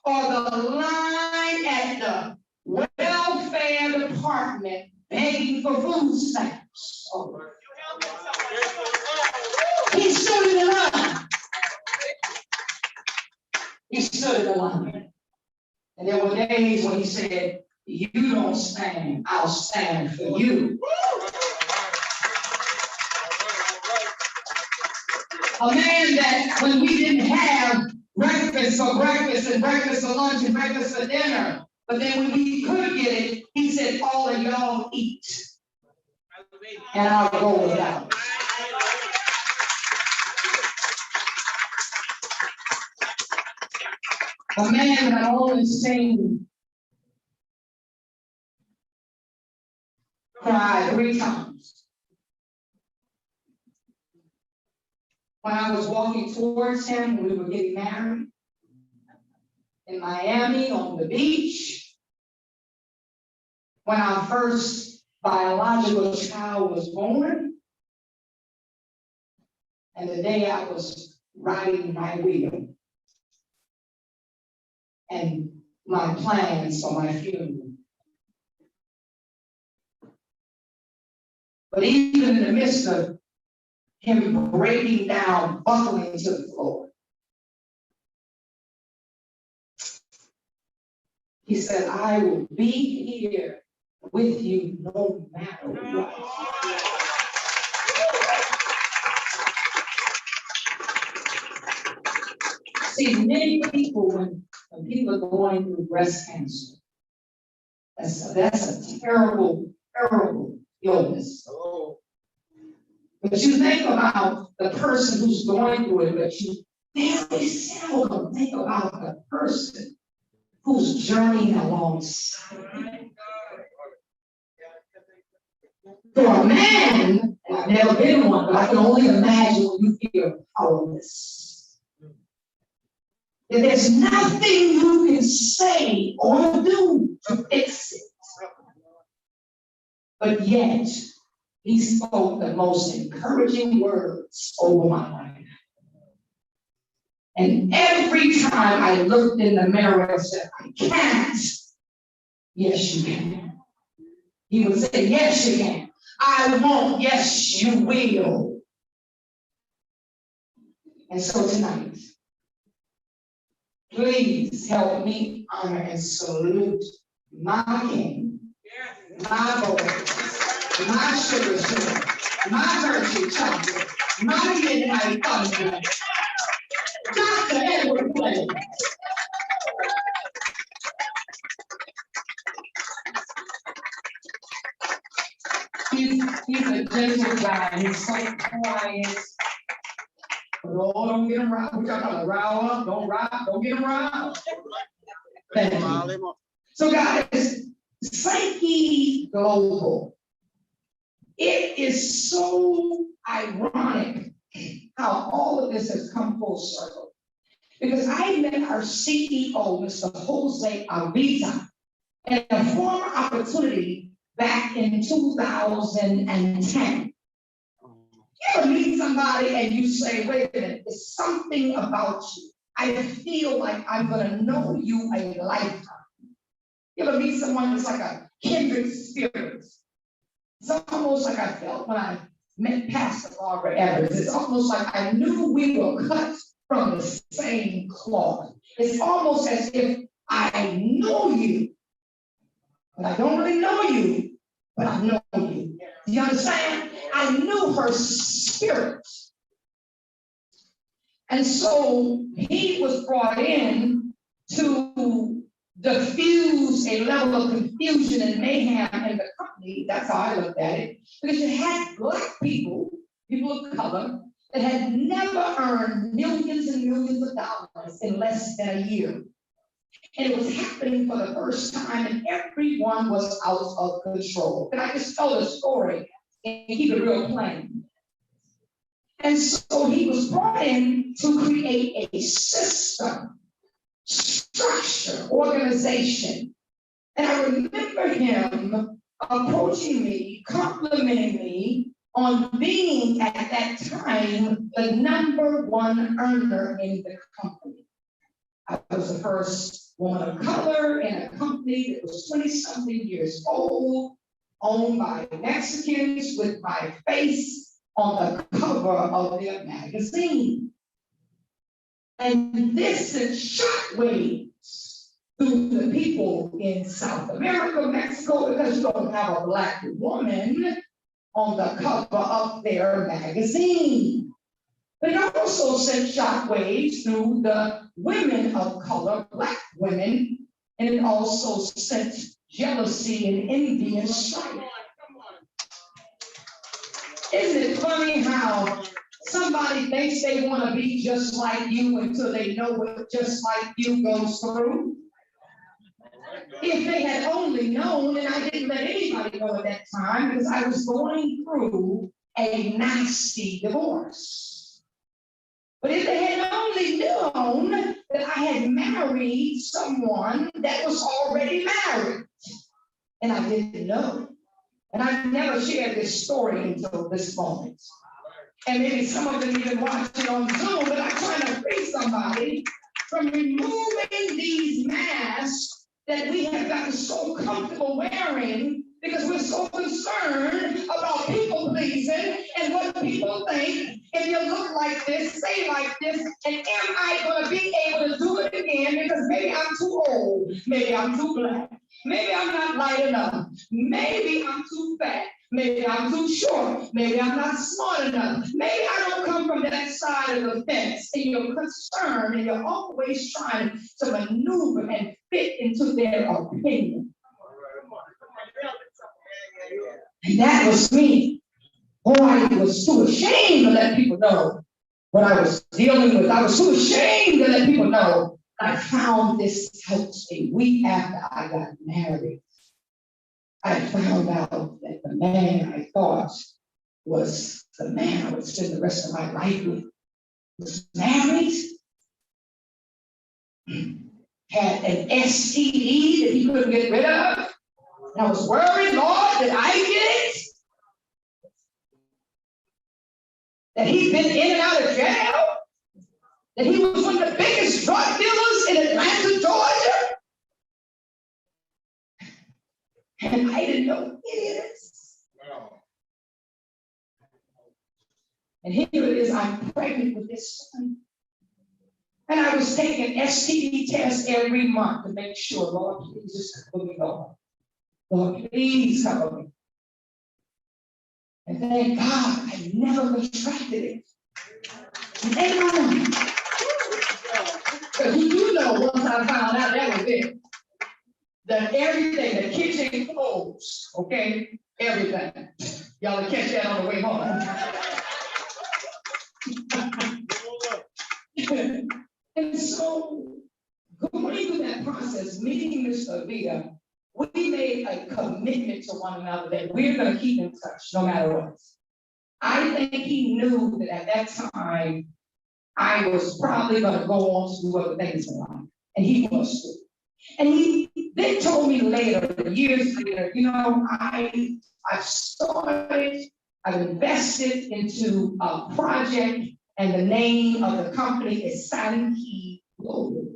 or the line at the welfare department begging for food stamps. Oh. He stood in the line. He stood in the line. And there were days when he said, you don't stand, I'll stand for you. A man that when we didn't have breakfast for breakfast and breakfast for lunch and breakfast for dinner, but then when we could get it, he said, all of y'all eat. And I'll go without. A man that I only seen cry 3 times. When I was walking towards him, we were getting married in Miami on the beach. When our first biological child was born, and the day I was riding my wheel, and my plans for my funeral. But even in the midst of him breaking down, buckling to the floor, he said, I will be here with you no matter what. See, many people, when people are going through breast cancer, that's a terrible, terrible illness. But you think about the person who's going through it, but you very seldom think about the person who's journeying alongside. For a man, and I've never been one, but I can only imagine when you feel powerless. That there's nothing you can say or do to fix it. But yet, he spoke the most encouraging words over my life. And every time I looked in the mirror and said, I can't. Yes, you can. He would say, yes, you can. I won't. Yes, you will. And so tonight, please help me honor and salute my king, my boy, my sugar, my virtue chocolate, my midnight thunder, Dr. Edward Blake. He's a gentle guy. He's so quiet. Oh, don't get him riled. We're talking about rile up. Don't get him riled. So guys, Psyche Global. It is so ironic how all of this has come full circle. Because I met our CEO, Mr. Jose Avita, in a former opportunity back in 2010. You ever meet somebody and you say, wait a minute, there's something about you. I feel like I'm gonna know you a lifetime. You ever meet someone that's like a kindred spirit? It's almost like I felt when I met Pastor Barbara Evans. It's almost like I knew we were cut from the same cloth. It's almost as if I know you, but I don't really know you, but I know you. Do you understand? I knew her spirit. And so he was brought in to diffuse a level of confusion and mayhem in the company. That's how I looked at it. Because you had black people, people of color, that had never earned millions and millions of dollars in less than a year. And it was happening for the first time, and everyone was out of control. Can I just tell the story and keep it real plain? And so he was brought in to create a system, structure, organization. And I remember him approaching me, complimenting me on being at that time the #1 earner in the company. I was the first woman of color in a company that was 20-something years old, owned by Mexicans, with my face on the cover of their magazine. And this sent shockwaves through the people in South America, Mexico, because you don't have a Black woman on the cover of their magazine. But it also sent shockwaves through the women of color, Black women, and it also sent jealousy and envy and strife. Isn't it funny how somebody thinks they want to be just like you until they know what just like you goes through? If they had only known, and I didn't let anybody know at that time because I was going through a nasty divorce. But if they had only known that I had married someone that was already married, and I didn't know, and I never shared this story until this moment. And maybe some of them even watch it on Zoom, but I'm trying to free somebody from removing these masks that we have gotten so comfortable wearing because we're so concerned about people pleasing and what people think. If you look like this, say like this, and am I going to be able to do it again? Because maybe I'm too old, maybe I'm too black, maybe I'm not light enough, maybe I'm too fat, maybe I'm too short, maybe I'm not smart enough, maybe I don't come from that side of the fence, and you're concerned and you're always trying to maneuver and fit into their opinion. And that was me. Boy, I was too ashamed to let people know what I was dealing with. I was too ashamed to let people know. I found this out a week after I got married. I found out that the man I thought was the man I would spend the rest of my life with was married, had an STD that he couldn't get rid of. And I was worried, Lord, did I get it? That he'd been in and out of jail? That he was one of the biggest drug dealers in Atlanta, Georgia? And I didn't know any of this. And here it is, I'm pregnant with this son. And I was taking STD tests every month to make sure, Lord, please just cover me, Lord. Lord, please cover me. And thank God I never retracted it. Amen. Because you do know once I found out that was it. That everything, the kitchen clothes, okay? Everything. Y'all will catch that on the way home. And so, going through that process, meeting Mr. Villa, we made a commitment to one another that we're going to keep in touch no matter what. I think he knew that at that time, I was probably going to go on to do other things in life, and he was too. And he then told me later, years later, you know, I've started, I've invested into a project, and the name of the company is Sankey Global.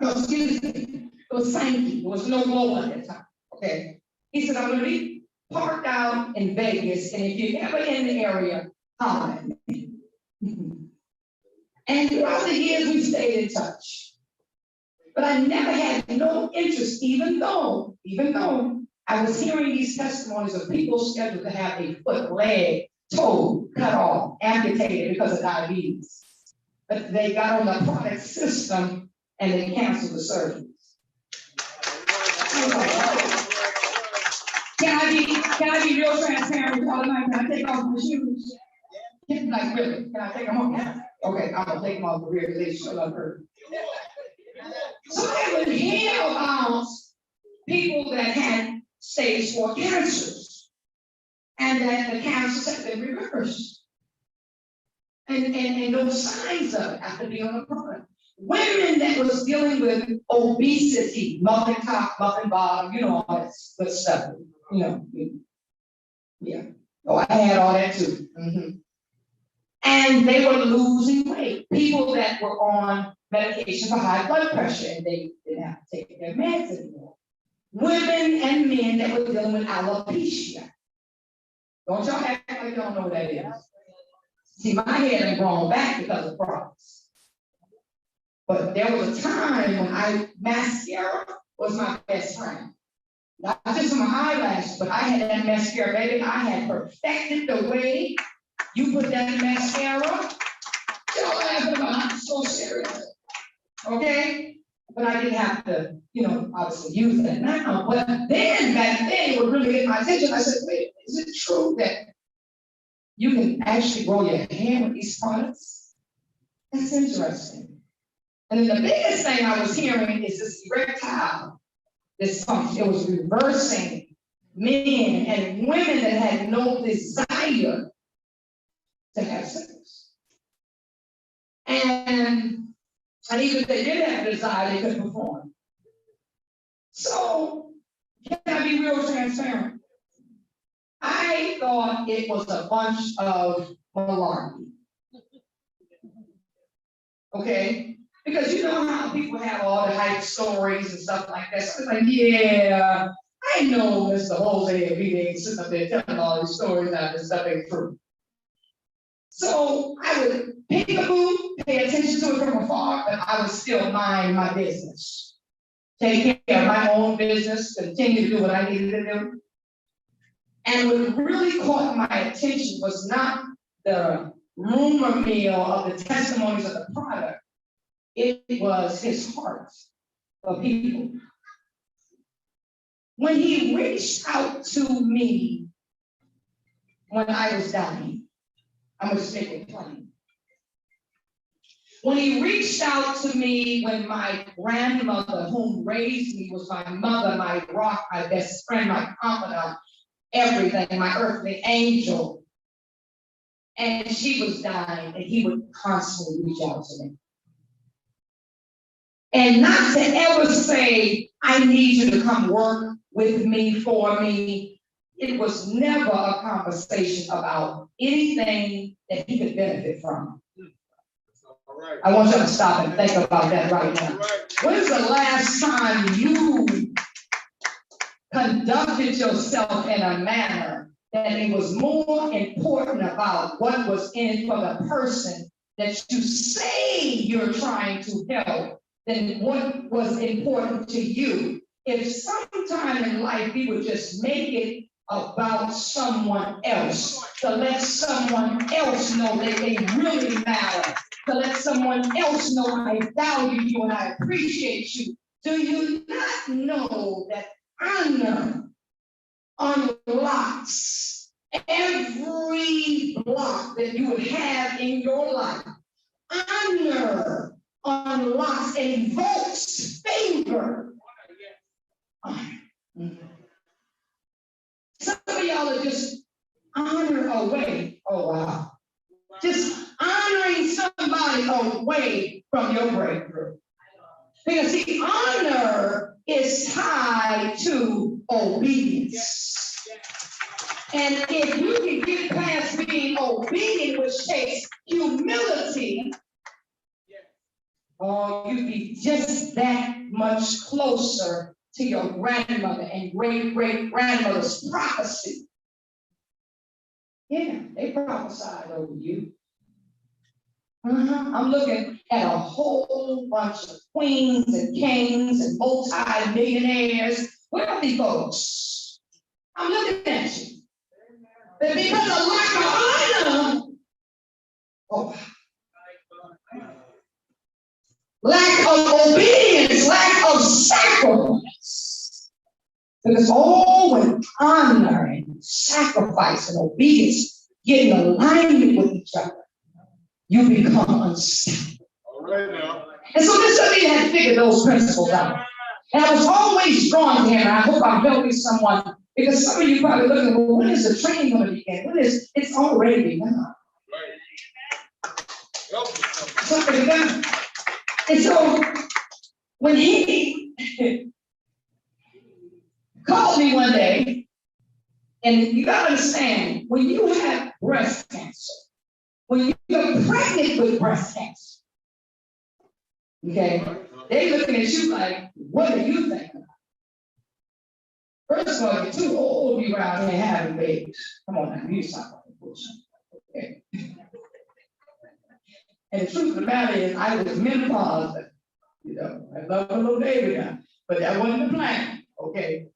No, excuse me, it was Sankey. There was no global at that time. Okay. He said, I'm going to be parked out in Vegas, and if you're ever in the area, holler at me. And throughout the years, we stayed in touch. But I never had no interest, even though I was hearing these testimonies of people scheduled to have a foot, leg, toe cut off, amputated because of diabetes. But they got on the product system and they canceled the surgeries. Can I be real transparent with all of Can I take off my shoes? Like, really? Can I take them off? Okay, I'm gonna take them off for real because they show up hurt. So I would hear about people that had stage 4 cancers and that the cancers have been reversed. And those signs of it after being on a product. Women that was dealing with obesity, muffin top, muffin bottom, you know, all that good stuff. You know, yeah. Oh, I had all that too. Mm-hmm. And they were losing weight. People that were on medication for high blood pressure, and they didn't have to take their meds anymore. Women and men that were dealing with alopecia. Don't y'all act like you don't know what that is. See, my hair ain't grown back because of products. But there was a time when mascara was my best friend. Not just for my eyelashes, but I had that mascara, baby. I had perfected the way you put that mascara. Y'all laughing about it, I'm so serious. Okay? But I didn't have to, obviously use that now. But then, back then, it would really get my attention. I said, wait, is it true that you can actually grow your hair with these products? That's interesting. And then the biggest thing I was hearing is this erectile dysfunction. It was reversing men and women that had no desire to have sex. And even if they did have a desire, they couldn't perform. So, can I be real transparent? I thought it was a bunch of malarkey. Okay? Because you know how people have all the hype stories and stuff like that. So it's like, yeah, I know Mr. Jose and B ain't sitting up there telling all these stories out this stuff ain't true. So I would peek-a-boo, pay attention to it from afar, but I would still mind my business. Take care of my own business, continue to do what I needed to do. And what really caught my attention was not the rumor mill of the testimonies of the product. It was his heart for people. When he reached out to me when I was dying, I'm going to make it plain. When he reached out to me when my grandmother, whom raised me, was my mother, my rock, my best friend, my confidant, everything, my earthly angel, and she was dying, and he would constantly reach out to me. And not to ever say, I need you to come work with me, for me. It was never a conversation about anything that he could benefit from. Right. I want you to stop and think about that right now. When's the last time you conducted yourself in a manner that it was more important about what was in it for the person that you say you're trying to help than what was important to you? If sometime in life we would just make it about someone else, to let someone else know that they really matter, to let someone else know I value you and I appreciate you. Do you not know that honor unlocks every block that you would have in your life? Honor unlocks and invokes favor. Some of y'all are just honor away. Oh, wow. Just honoring somebody away from your breakthrough. Because see, honor is tied to obedience. And if you can get past being obedient, which takes humility, you'd be just that much closer to your grandmother and great-great-grandmother's prophecy. Yeah, they prophesied over you. I'm looking at a whole bunch of queens and kings and multi-millionaires. Where are these folks? I'm looking at you. But because of lack of honor, lack of obedience, lack of sacrifice. Because all when honor and sacrifice and obedience get in alignment with each other, you become unstoppable. All right now. And so Mr. Lee had figured those principles out. And I was always drawn to him, and I hope I'm helping someone, because some of you probably looking, well, when is the training going to begin? It's already begun. It's already begun. And so when he called me one day, and you gotta understand, when you have breast cancer, when you're pregnant with breast cancer, Okay? They looking at you like, what do you think? First of all, you're too old to be around here having babies. Come on now, you stop with bullshit. Okay? And the truth of the matter is, I was menopausal. You know, I love a little baby now, but that wasn't the plan. Okay?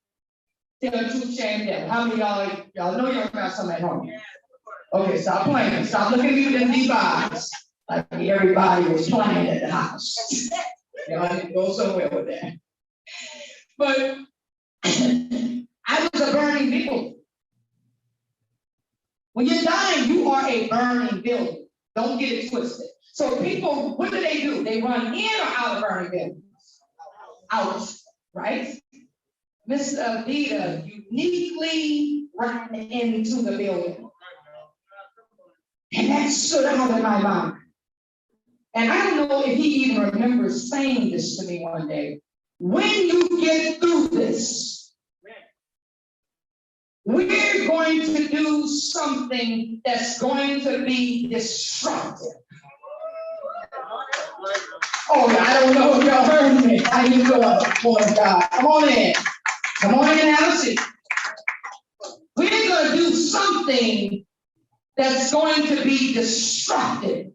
Tell the truth, shame devil. How many of y'all know y'all got something at home? Okay, stop playing. Stop looking at me with them deep eyes. Like everybody was playing at the house. Y'all need to go somewhere with that. But I was a burning building. When you're dying, you are a burning building. Don't get it twisted. So people, what do? They run in or out of burning buildings? Out, right? Miss Vida uniquely ran into the building. And that stood out in my mind. And I don't know if he even remembers saying this to me one day. When you get through this, we're going to do something that's going to be disruptive. Oh, I don't know if y'all heard me. How you doing, boy of God? Come on in. Come on in and have a seat. We're going to do something that's going to be disruptive.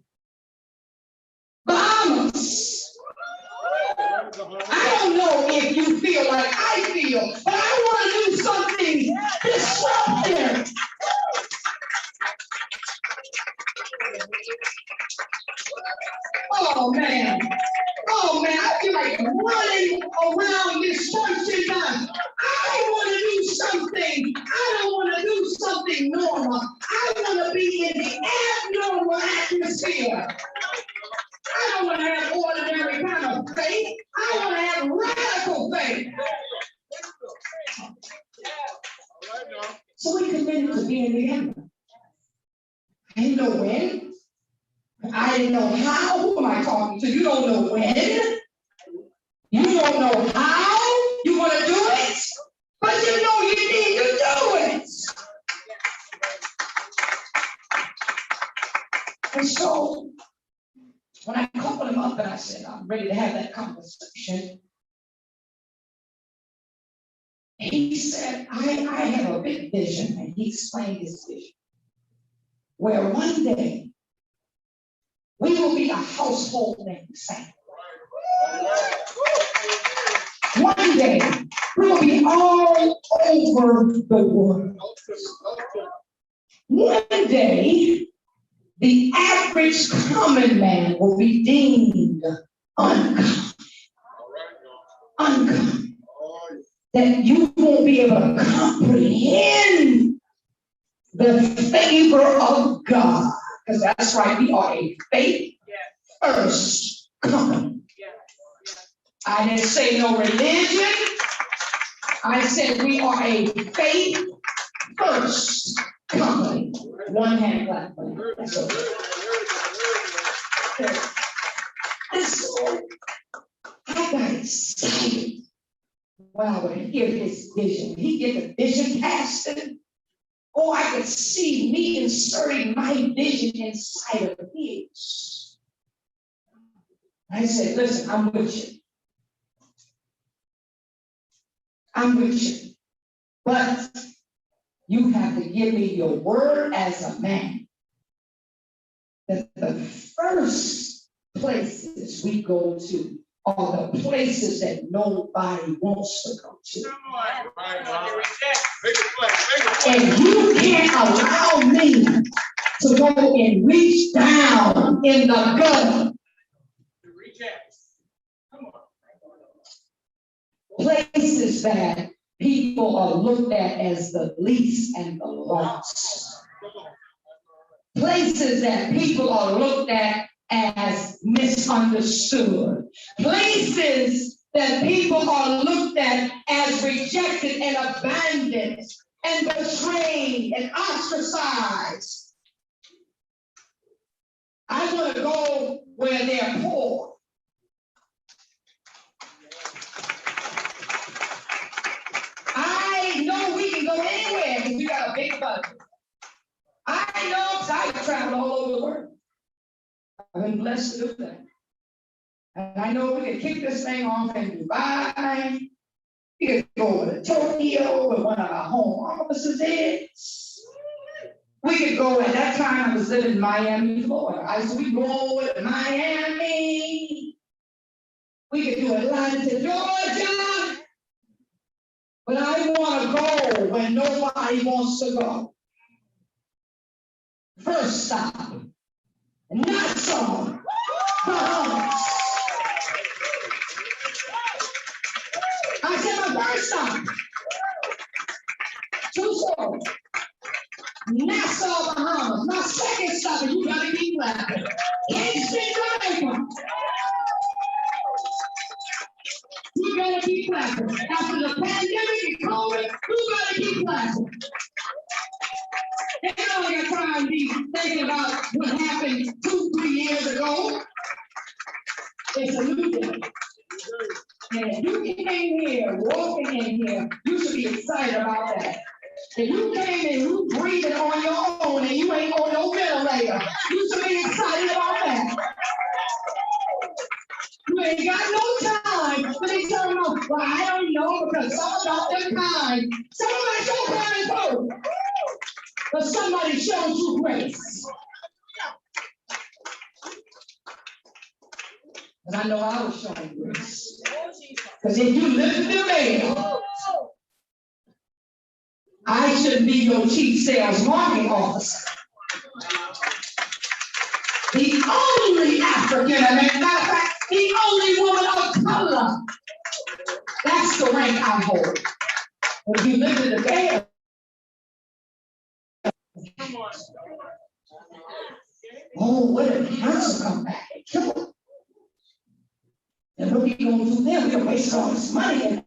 Bahamas. I don't know if you feel like I feel, but I want to do something disruptive. Oh man, I feel like running around this church tonight. I want to do something. I don't want to do something normal. I want to be in the abnormal atmosphere. I don't want to have ordinary kind of faith. I want to have radical faith. So we committed to being together. I didn't know when. I didn't know how. Who am I talking to? You don't know when. You don't know how you want to do it, but you know you need to do it. And so when I called him up and I said, I'm ready to have that conversation, he said, I have a big vision, and he explained his vision, where one day we will be a household name saint. One day we will be all over the world. One day the average common man will be deemed uncommon. Uncommon. That you won't be able to comprehend the favor of God. Because that's right, we are a faith first company. I didn't say no religion. I said we are a faith first company. One hand clap. That's okay. And so I got excited when I would hear his vision. He get the vision casted. Oh, I could see me inserting my vision inside of his. I said, listen, I'm with you. I'm with you. But you have to give me your word as a man that the first places we go to are the places that nobody wants to go to. And you can't allow me to go and reach down in the gutter. Places that people are looked at as the least and the lost. Places that people are looked at as misunderstood. Places that people are looked at as rejected and abandoned and betrayed and ostracized. I want to go where they're poor. I know we can go anywhere because we got a big budget. I know because I travel all over the world. I've been blessed to do that. And I know we could kick this thing off in Dubai. We could go over to Tokyo where one of our home offices is. We could go, at that time I was living in Miami, Florida. I said, we go over to Miami. We could do Atlanta, Georgia. But I want to go when nobody wants to go. First stop, Nassau, Bahamas. I said my first stop, Tucson, Nassau, Bahamas. My second stop, and you gotta keep laughing, Kingston, Jamaica. You gotta keep laughing. After the pandemic and COVID, you gotta keep laughing. And I don't got time to be thinking about what happened 2-3 years ago. It's a new day. And if you came here, walking in here, you should be excited about that. If you came in, you breathing on your own and you ain't on no ventilator, you should be excited about that. You ain't got no time, but they tell them, well, I don't know because some about their kind. Some of your kind too. But somebody showed you grace. And I know I was showing grace. Because if you listen to me, I shouldn't be your chief sales marketing officer. The only African American, matter of fact, the only woman of color. That's the rank I hold. If you listen to me, oh, what if cancer come back and kill them? And what are we going to do then? We're going to waste all this money.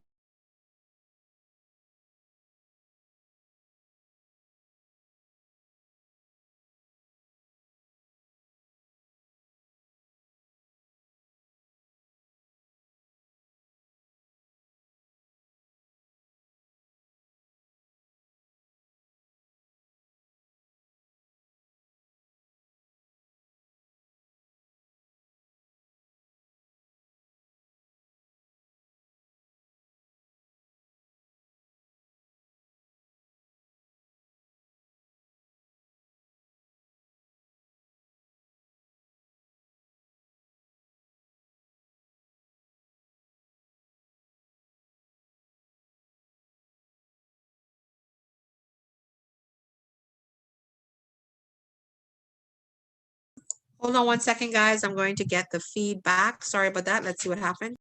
Hold on 1 second, guys. I'm going to get the feedback. Sorry about that. Let's see what happened.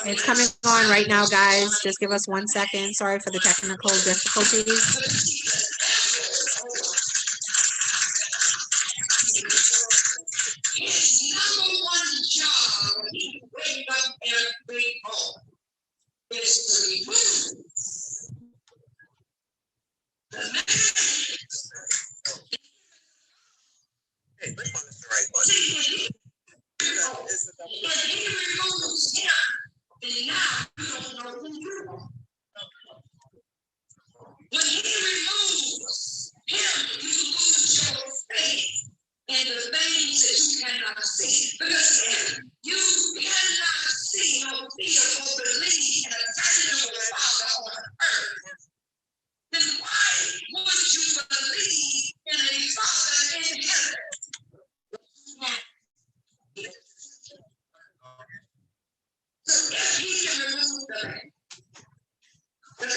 It's coming on right now, guys. Just give us 1 second. Sorry for the technical difficulties. His number one job when he wake up every morning is to remove the man. Hey, this one is the right one. See, when he removes him, then now you don't know who you are. When he removes him, you lose your faith in the things that you cannot see. Because if you cannot see or feel or believe in a tangible Father on earth, then why would you believe in a Father in heaven? So if he can remove the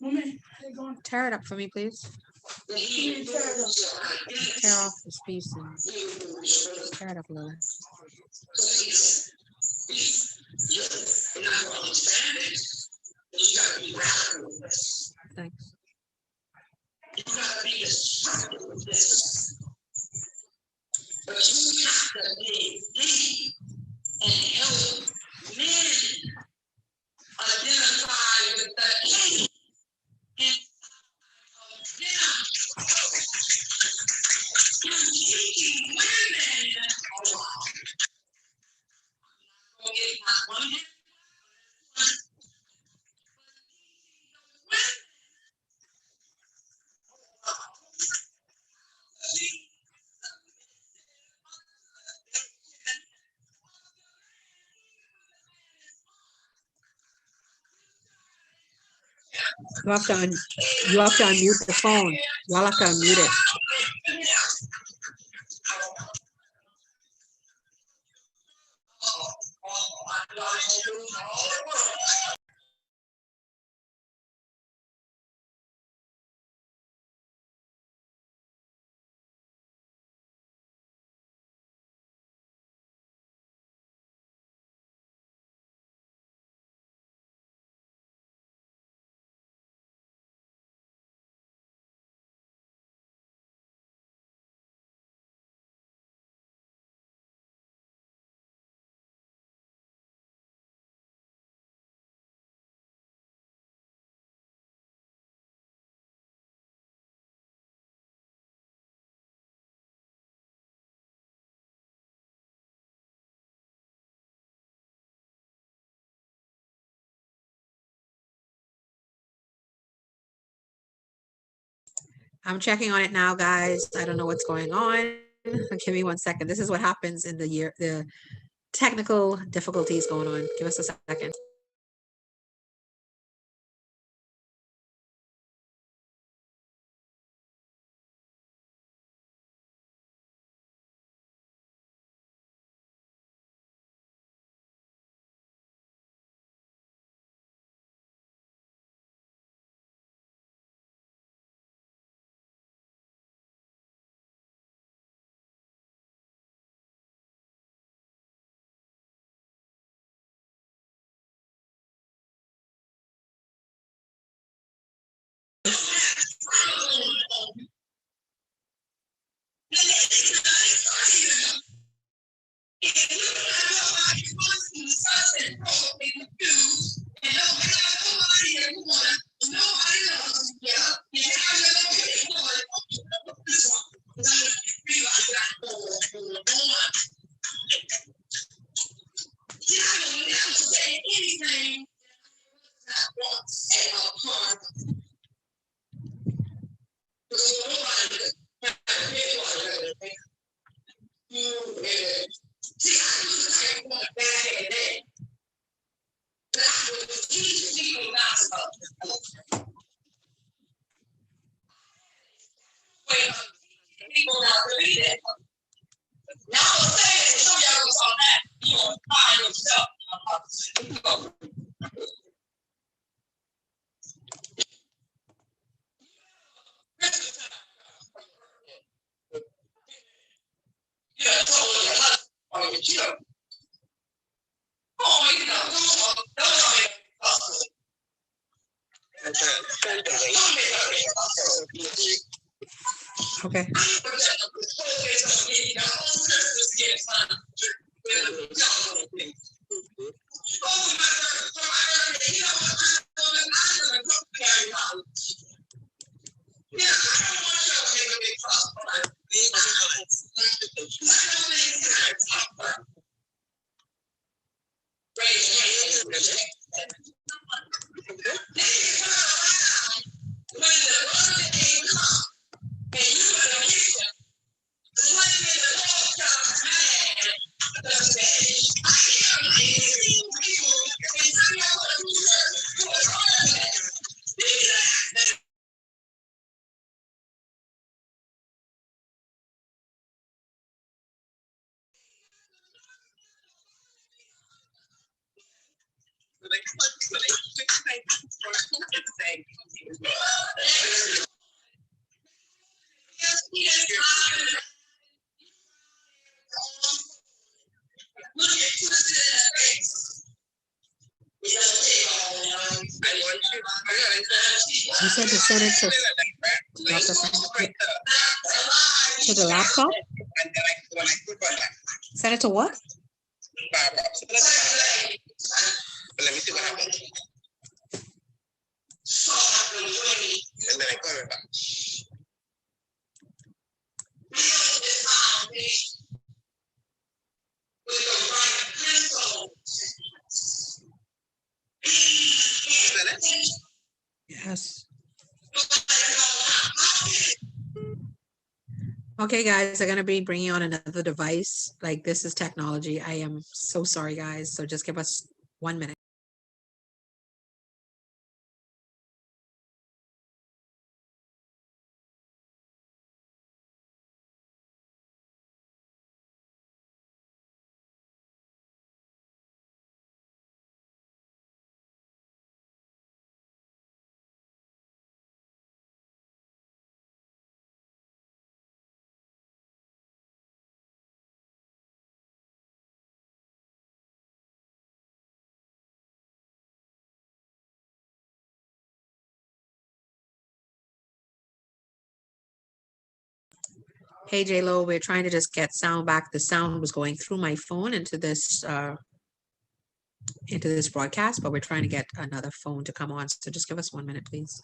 covering. Tear it up for me, please. Tear off this piece and tear it up a little. Thanks. You have to unmute the phone. Y'all have to unmute it. I'm checking on it now, guys. I don't know what's going on. Give me 1 second. This is what happens in the technical difficulties going on. Give us a second. Okay. You said to send it to Dr. Frank, to the laptop? Send it to what? Let me see what happens. And then I call it back. Yes. Okay, guys, I'm gonna be bringing on another device. Like, this is technology. I am so sorry, guys. So just give us 1 minute. Hey, J-Lo, we're trying to just get sound back. The sound was going through my phone into this broadcast, but we're trying to get another phone to come on. So just give us 1 minute, please.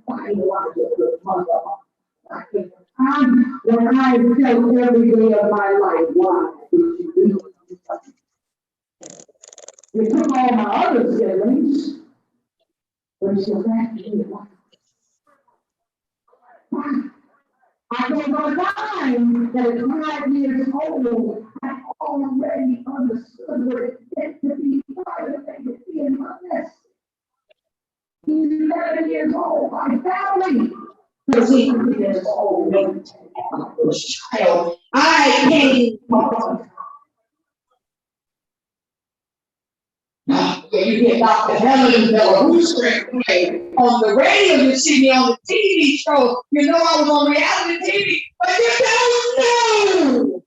biological mother. When I tell every day of my life, why did you do it? You took all my other siblings, but you left me one. I gave her a dime that at 5 years old, I already understood what it meant to be private and to be in my nest. He's 11 years old, my family. 13 years old, child. I came from. You get Dr. Helen Belaruska on the radio, you see me on the TV show, you know I was on reality TV, but you don't know.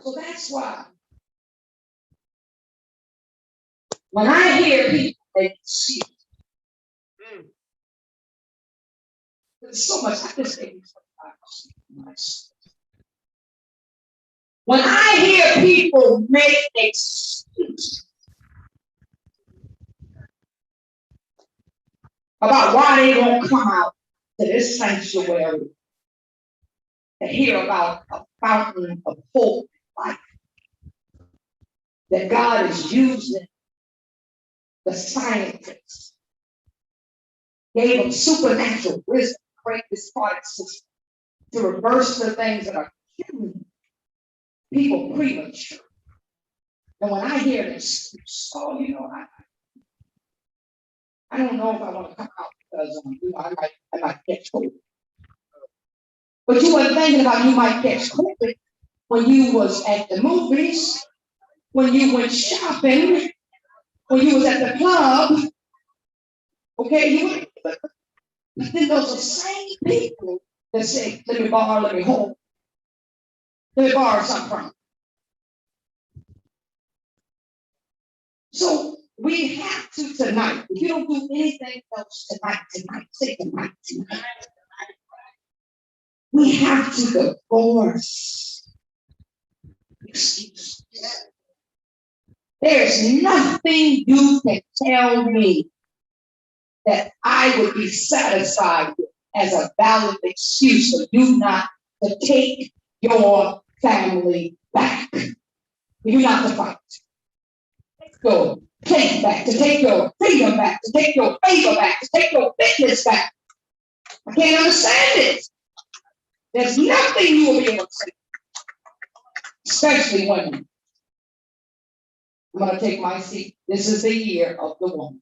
So that's why when I hear people, they see. There's so much, I just think when I hear people make excuses about why they won't come out to this sanctuary to hear about a fountain of hope and life that God is using the scientists, gave them supernatural wisdom to create this part system to reverse the things that are killing people premature. And when I hear this, oh, you know, I don't know if I want to come out because I might catch COVID. But you weren't thinking about you might catch COVID when you was at the movies, when you went shopping, when you was at the club. Okay, but then those are the same people that say, let me borrow, let me hold. Let me borrow something from you. So we have to tonight, if you don't do anything else tonight, say tonight. We have to divorce excuses. There's nothing you can tell me that I would be satisfied with as a valid excuse for you not to take your family back. You not to fight. Your faith back, to take your freedom back, to take your favor back, to take your fitness back. I can't understand it. There's nothing you will be able to say, especially women. I'm going to take my seat. This is the year of the woman.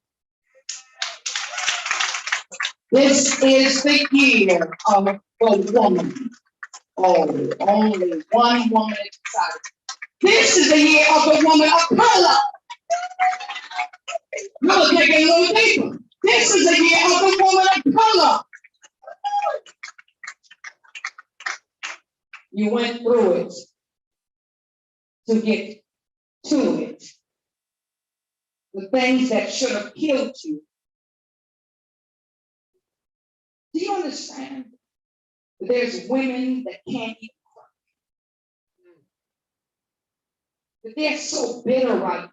This is the year of the woman. Oh, only one woman inside. This is the year of the woman of color. We'll take it a little deeper. This is the year of the woman of color. You went through it to get to it. The things that should have killed you. Do you understand that there's women that can't even cry? That they're so bitter right now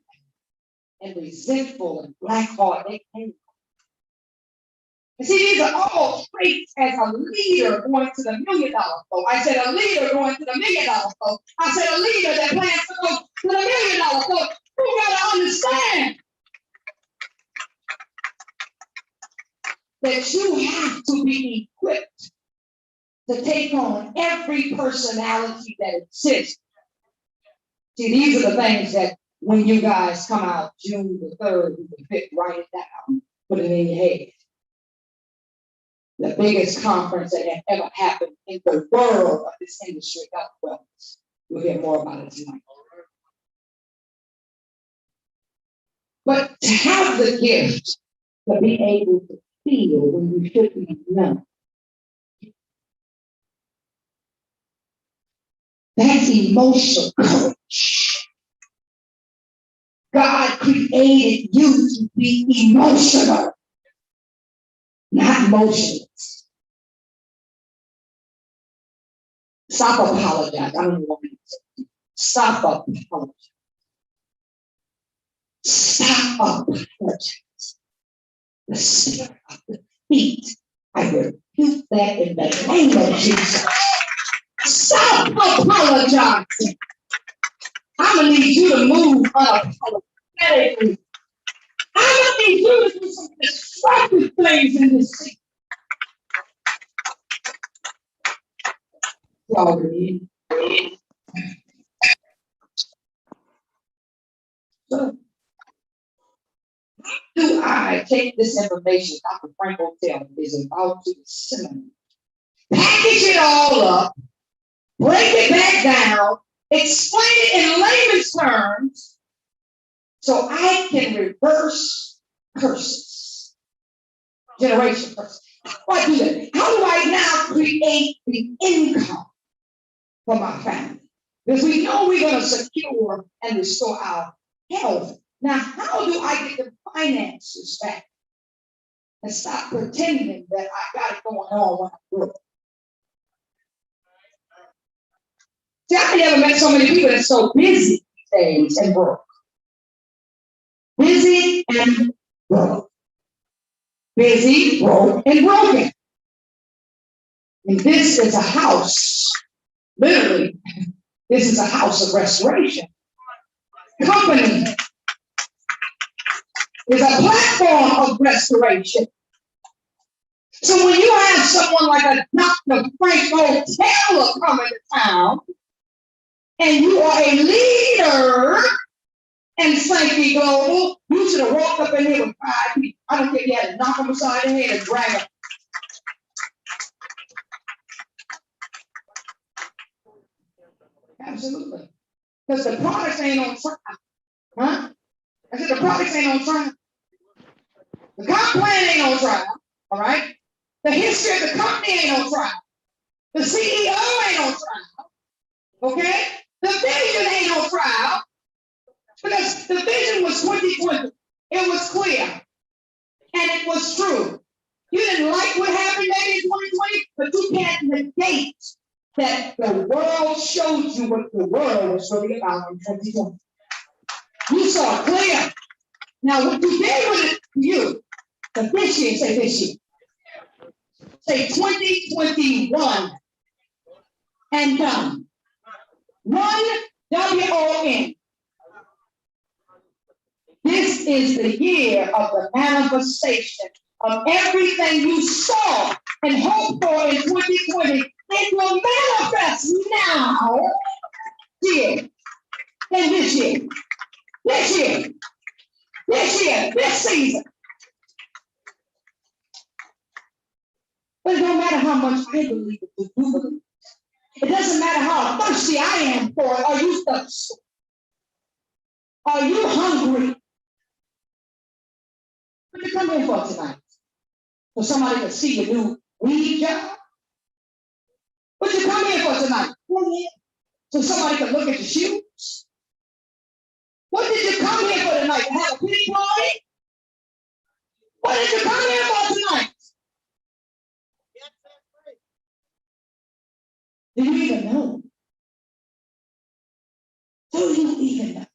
and resentful and black-hearted, they can't. And see, these are all traits as a leader going to the $1 million flow. I said a leader going to the $1 million flow. I said a leader that plans to go to the $1 million flow. You gotta understand that you have to be equipped to take on every personality that exists. See, these are the things that when you guys come out June the 3rd, you can fit, write it down, put it in your head. The biggest conference that had ever happened in the world of this industry, health wellness. We'll hear more about it tonight. But to have the gift to be able to feel when you should be numb, that's emotional courage. God created you to be emotional, not motionless. Stop apologizing. I don't know what it is. Stop apologizing. Stop apologizing. The spirit of defeat. I rebuke that in the name of Jesus. Stop apologizing. I'm gonna need you to move unapologetically. I'm gonna need you to do some destructive things in this season. Glory. So, do I take this information Dr. Frank Hotel is about to disseminate, package it all up, break it back down, explain it in layman's terms, so I can reverse curses, generation curses. How do I do that? How do I now create the income for my family? Because we know we're going to secure and restore our health. Now, how do I get the finances back and stop pretending that I got it going on when I'm broke? See, I never met so many people that's so busy these days and broke. Busy and broke. Busy, broke, and broken. And this is a house, literally, this is a house of restoration. Company is a platform of restoration. So when you have someone like a Dr. Frank Taylor coming to town, and you are a leader in Sankey Global, you should have walked up in here with 5 people. I don't care if you had to knock them beside the head and drag them. Absolutely. Because the products ain't on trial. Huh? I said the products ain't on trial. The comp plan ain't on trial. All right? The history of the company ain't on trial. The CEO ain't on trial. Okay? The vision ain't on trial. Because the vision was 2020. It was clear. And it was true. You didn't like what happened maybe in 2020, but you can't negate that the world showed you what the world was really about in 2020. You saw it clear. Now, what you did with it, you, the this year, say this year. Say 2021 and done. One W-O-N. This is the year of the manifestation of everything you saw and hoped for in 2020. It will manifest now, here, in this year, this year, this year, this season. But it don't matter how much I believe it, you believe. It doesn't matter how thirsty I am for it. Are you thirsty? Are you hungry? What you come here for tonight? So somebody can see your new weed job? What you come here for tonight? So somebody can look at your shoes? What did you come here for tonight? To have a pity party? What did you come here for tonight? Do you even know? Do you even know?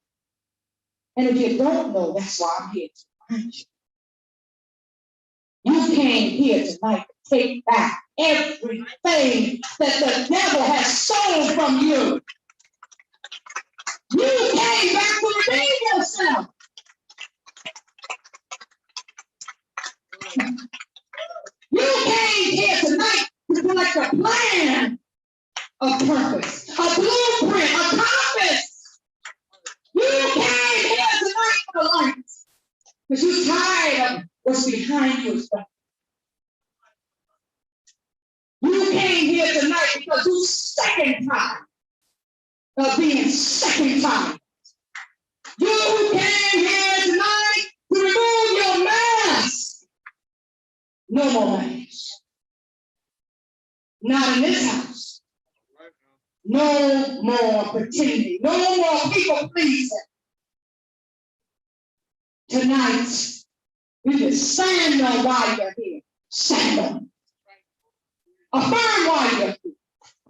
And if you don't know, that's why I'm here to remind you. You came here tonight to take back everything that the devil has stolen from you. You came back to redeem yourself. You came here tonight to collect a plan of purpose, a blueprint, a compass. You came here tonight for the lights because you're tired of what's behind you. You came here tonight because you're sick and tired of being second time. You came here tonight to remove your mask. No more masks. Not in this house. No more pretending. No more people pleasing. Tonight, you can stand on while you're here. Stand on. Affirm while you're here.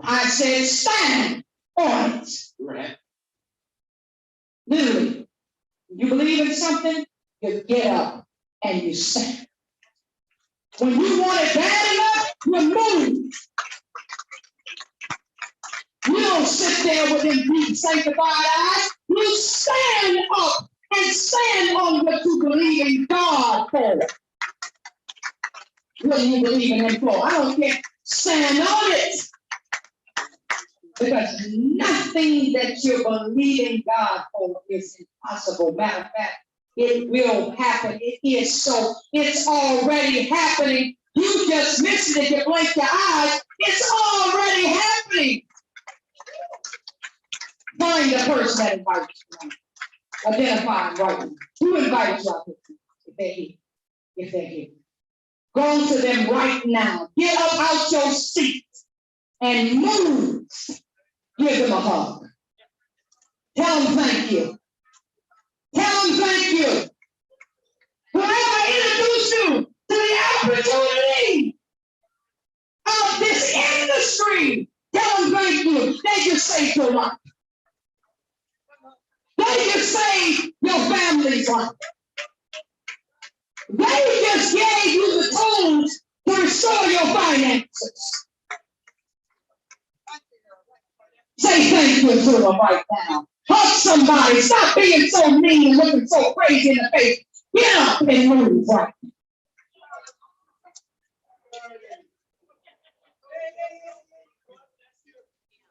I said stand on it. Right. Literally. You believe in something, you get up and you stand. When you want it bad enough, you move. You don't sit there with them deep sanctified eyes. You stand up and stand on what you believe in God for. What do you believe in Him for? I don't care. Stand on it. Because nothing that you're believing God for is impossible. Matter of fact, it will happen. It is so. It's already happening. You just missed it. You blink your eyes. It's already happening. Find the person that invites you. Identify them right now. Who invites you out here? If they're here. If they're here. Go to them right now. Get up out your seat and move. Give them a hug. Tell them thank you. Tell them thank you. Whoever introduced you to the opportunity of this industry, tell them thank you. They just saved your life. They just saved your family's life. They just gave you the tools to restore your finances. Say thank you to them right now. Hug somebody. Stop being so mean and looking so crazy in the face. Get up and move right now.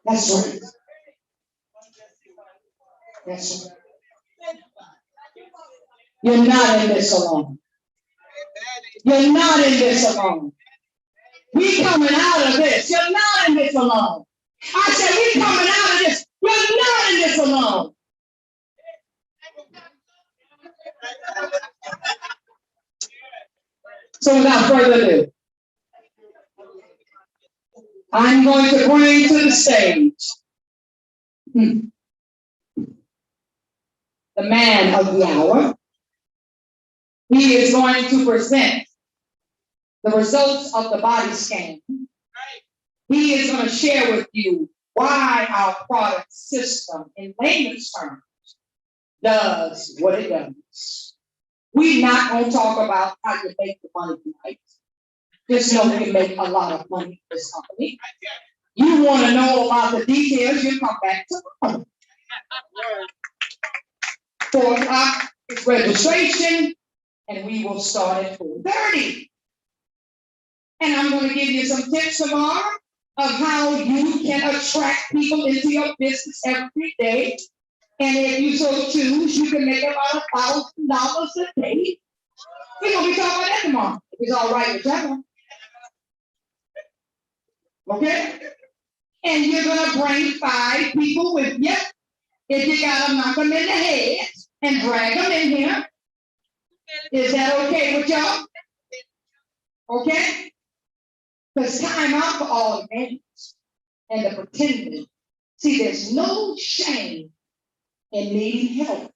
That's right. That's right. You're not in this alone. You're not in this alone. We coming out of this. You're not in this alone. I said, we coming out of this. You're not in this alone. So without further ado, I'm going to bring to the stage the man of the hour. He is going to present the results of the body scan. He is going to share with you why our product system, in layman's terms, does what it does. We're not going to talk about how you make the money tonight. Just know we can make a lot of money in this company. You want to know about the details, you come back to the 4 o'clock is registration, and we will start at 4:30. And I'm going to give you some tips tomorrow of how you can attract people into your business every day. And if you so choose, you can make about $1,000 a day. We're going to be talking about that tomorrow. If it's all right with you. Okay? And you're going to bring 5 people with you. If you got to knock them in the head and drag them in here. Is that okay with y'all? Okay? Because time out for all the games and the pretending. See, there's no shame in needing help.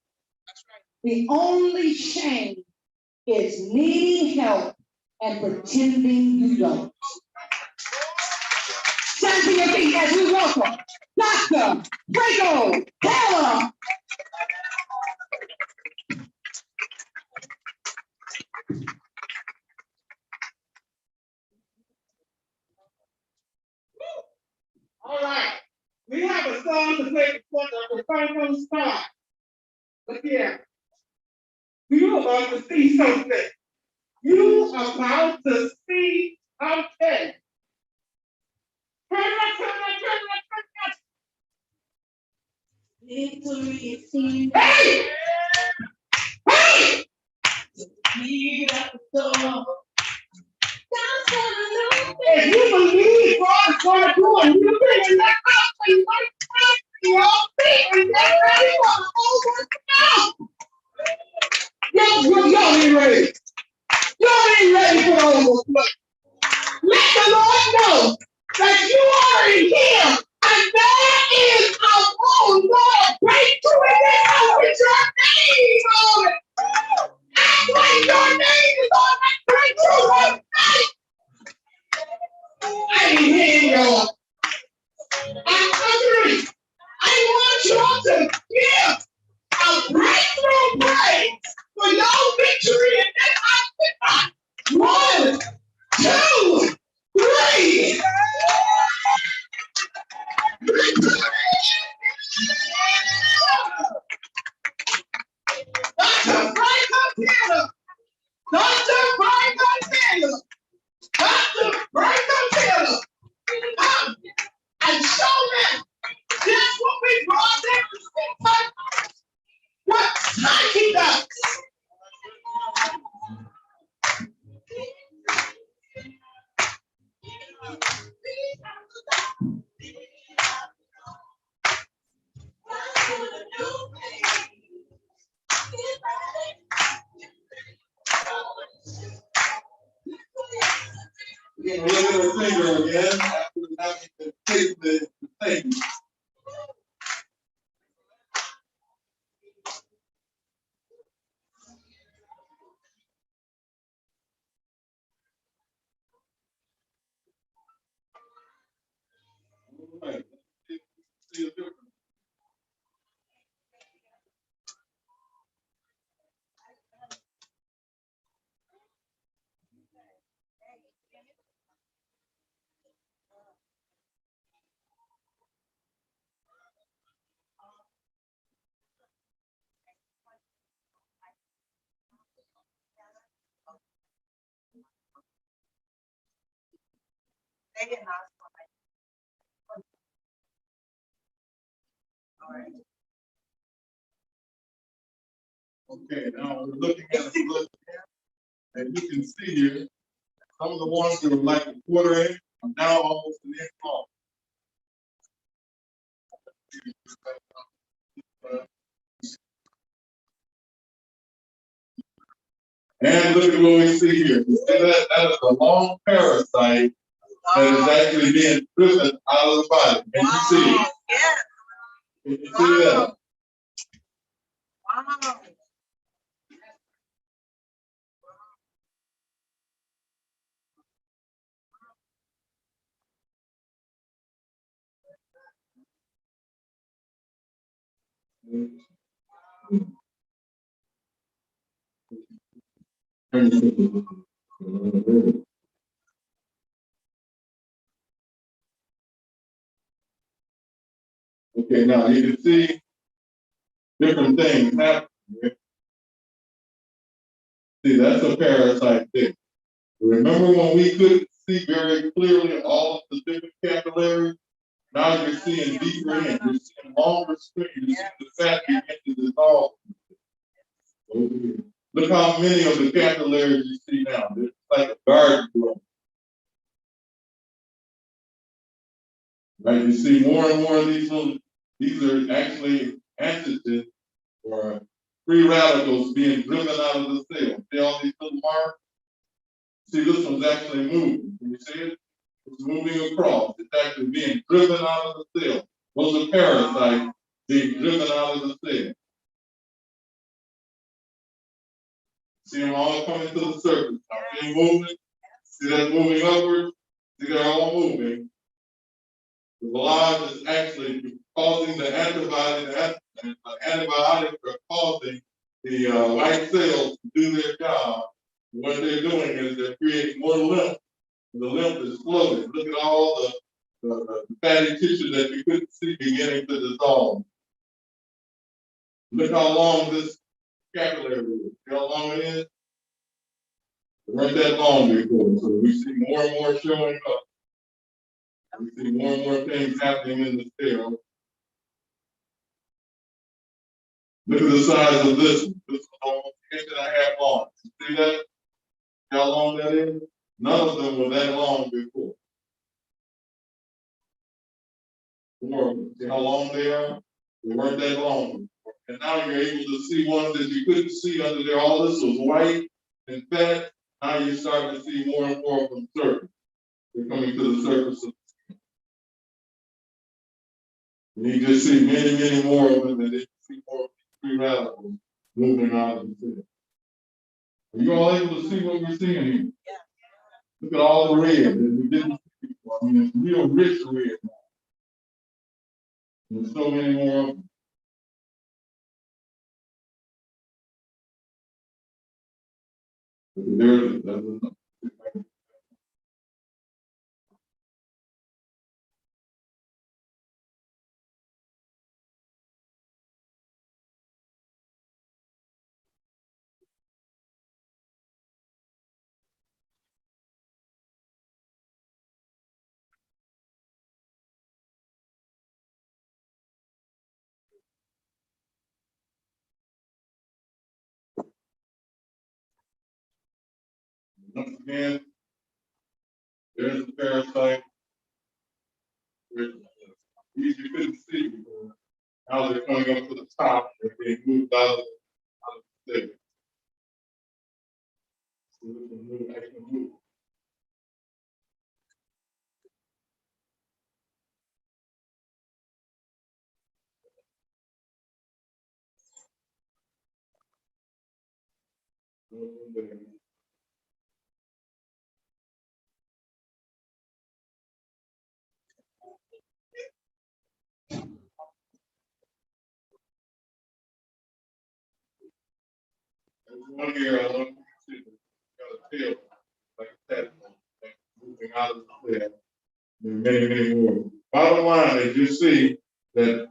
The only shame is needing help and pretending you don't. Stand to your feet as we welcome Dr. Draco Taylor. All right. We have a song to play before the final start. Look here. You are about to see something. You are about to see something. Victory is seen. Hey! Hey! Lead at the door. If you believe God is going to do a new thing in that house, you might have your feet and get ready for the whole world to go. Y'all ain't ready. Y'all ain't ready for the whole world. Let the Lord know that you are in here and there is a whole Lord breakthrough in this house. Look at her finger again, after having to take the thing. All right. See a difference. Okay, now we're looking at a look, and you can see here, some of the ones that were like a quarter inch are now almost an inch long. And look at what we see here. You see that? That is a long parasite that is actually being driven out of the body. Can you see it? Can you see that? Okay, now you can see different things happening here. See, that's a parasite there. Remember when we couldn't see very clearly all of the different capillaries? Now you're seeing deeper in, you're seeing longer screen, you're seeing the fat begin to dissolve. Over here. Look how many of the capillaries you see now. It's like a garden growing. Right? You see more and more of these little, these are actually antigens or free radicals being driven out of the cell. See all these little marks? See, this one's actually moving. Can you see it? It's moving across. It's actually being driven out of the cell. Those are parasites being driven out of the cell. See them all coming to the surface. Now, see them moving? See that moving upwards? See, they're all moving. The blobs is actually causing the antibiotics are causing the white cells to do their job. What they're doing is they're creating more lymph. The lymph is floating. Look at all the fatty tissue that you couldn't see beginning to dissolve. Look how long this capillary is. See how long it is? It weren't that long before. So we see more and more showing up. We see more and more things happening in the cell. Look at the size of this one. This one's almost an inch and a half long. You see that? How long that is? None of them were that long before. See how long they are? They weren't that long before. And now you're able to see ones that you couldn't see under there. All this was white and fat. Now you're starting to see more and more of them surface. They're coming to the surface of the skin. And you just see many, many more of them, and then you see more of these free radicals moving out of the cell. Are you all able to see what we're seeing here? Yeah. Look at all the red that we didn't see before. I mean, it's real rich red now. There's so many more of them. There's once again, there's a parasite. These you couldn't see before. Now they're coming up to the top. They're being moved out of the thing. So they can move. One here, I don't see it. Got a tail, like a tadpole, moving out of the cell. There are many, many more. Bottom line is you see that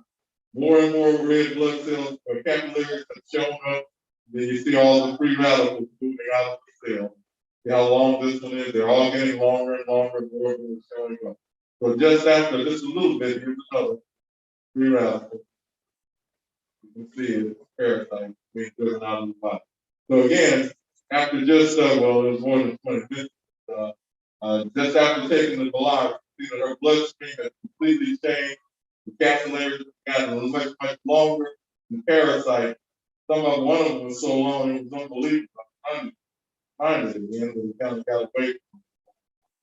more and more red blood cells or capillaries have shown up. Then you see all the free radicals moving out of the cell. See how long this one is? They're all getting longer and longer, more and more showing up. So just after just a little bit, here's another free radical. You can see it, parasite being driven out of the body. So again, after just, well, it was more than 20 minutes, just after taking the Belage, see that her bloodstream has completely changed. The capillaries have gotten much, much longer. The parasite, one of them was so long, it was unbelievable. Behind it again, but we kind of got away.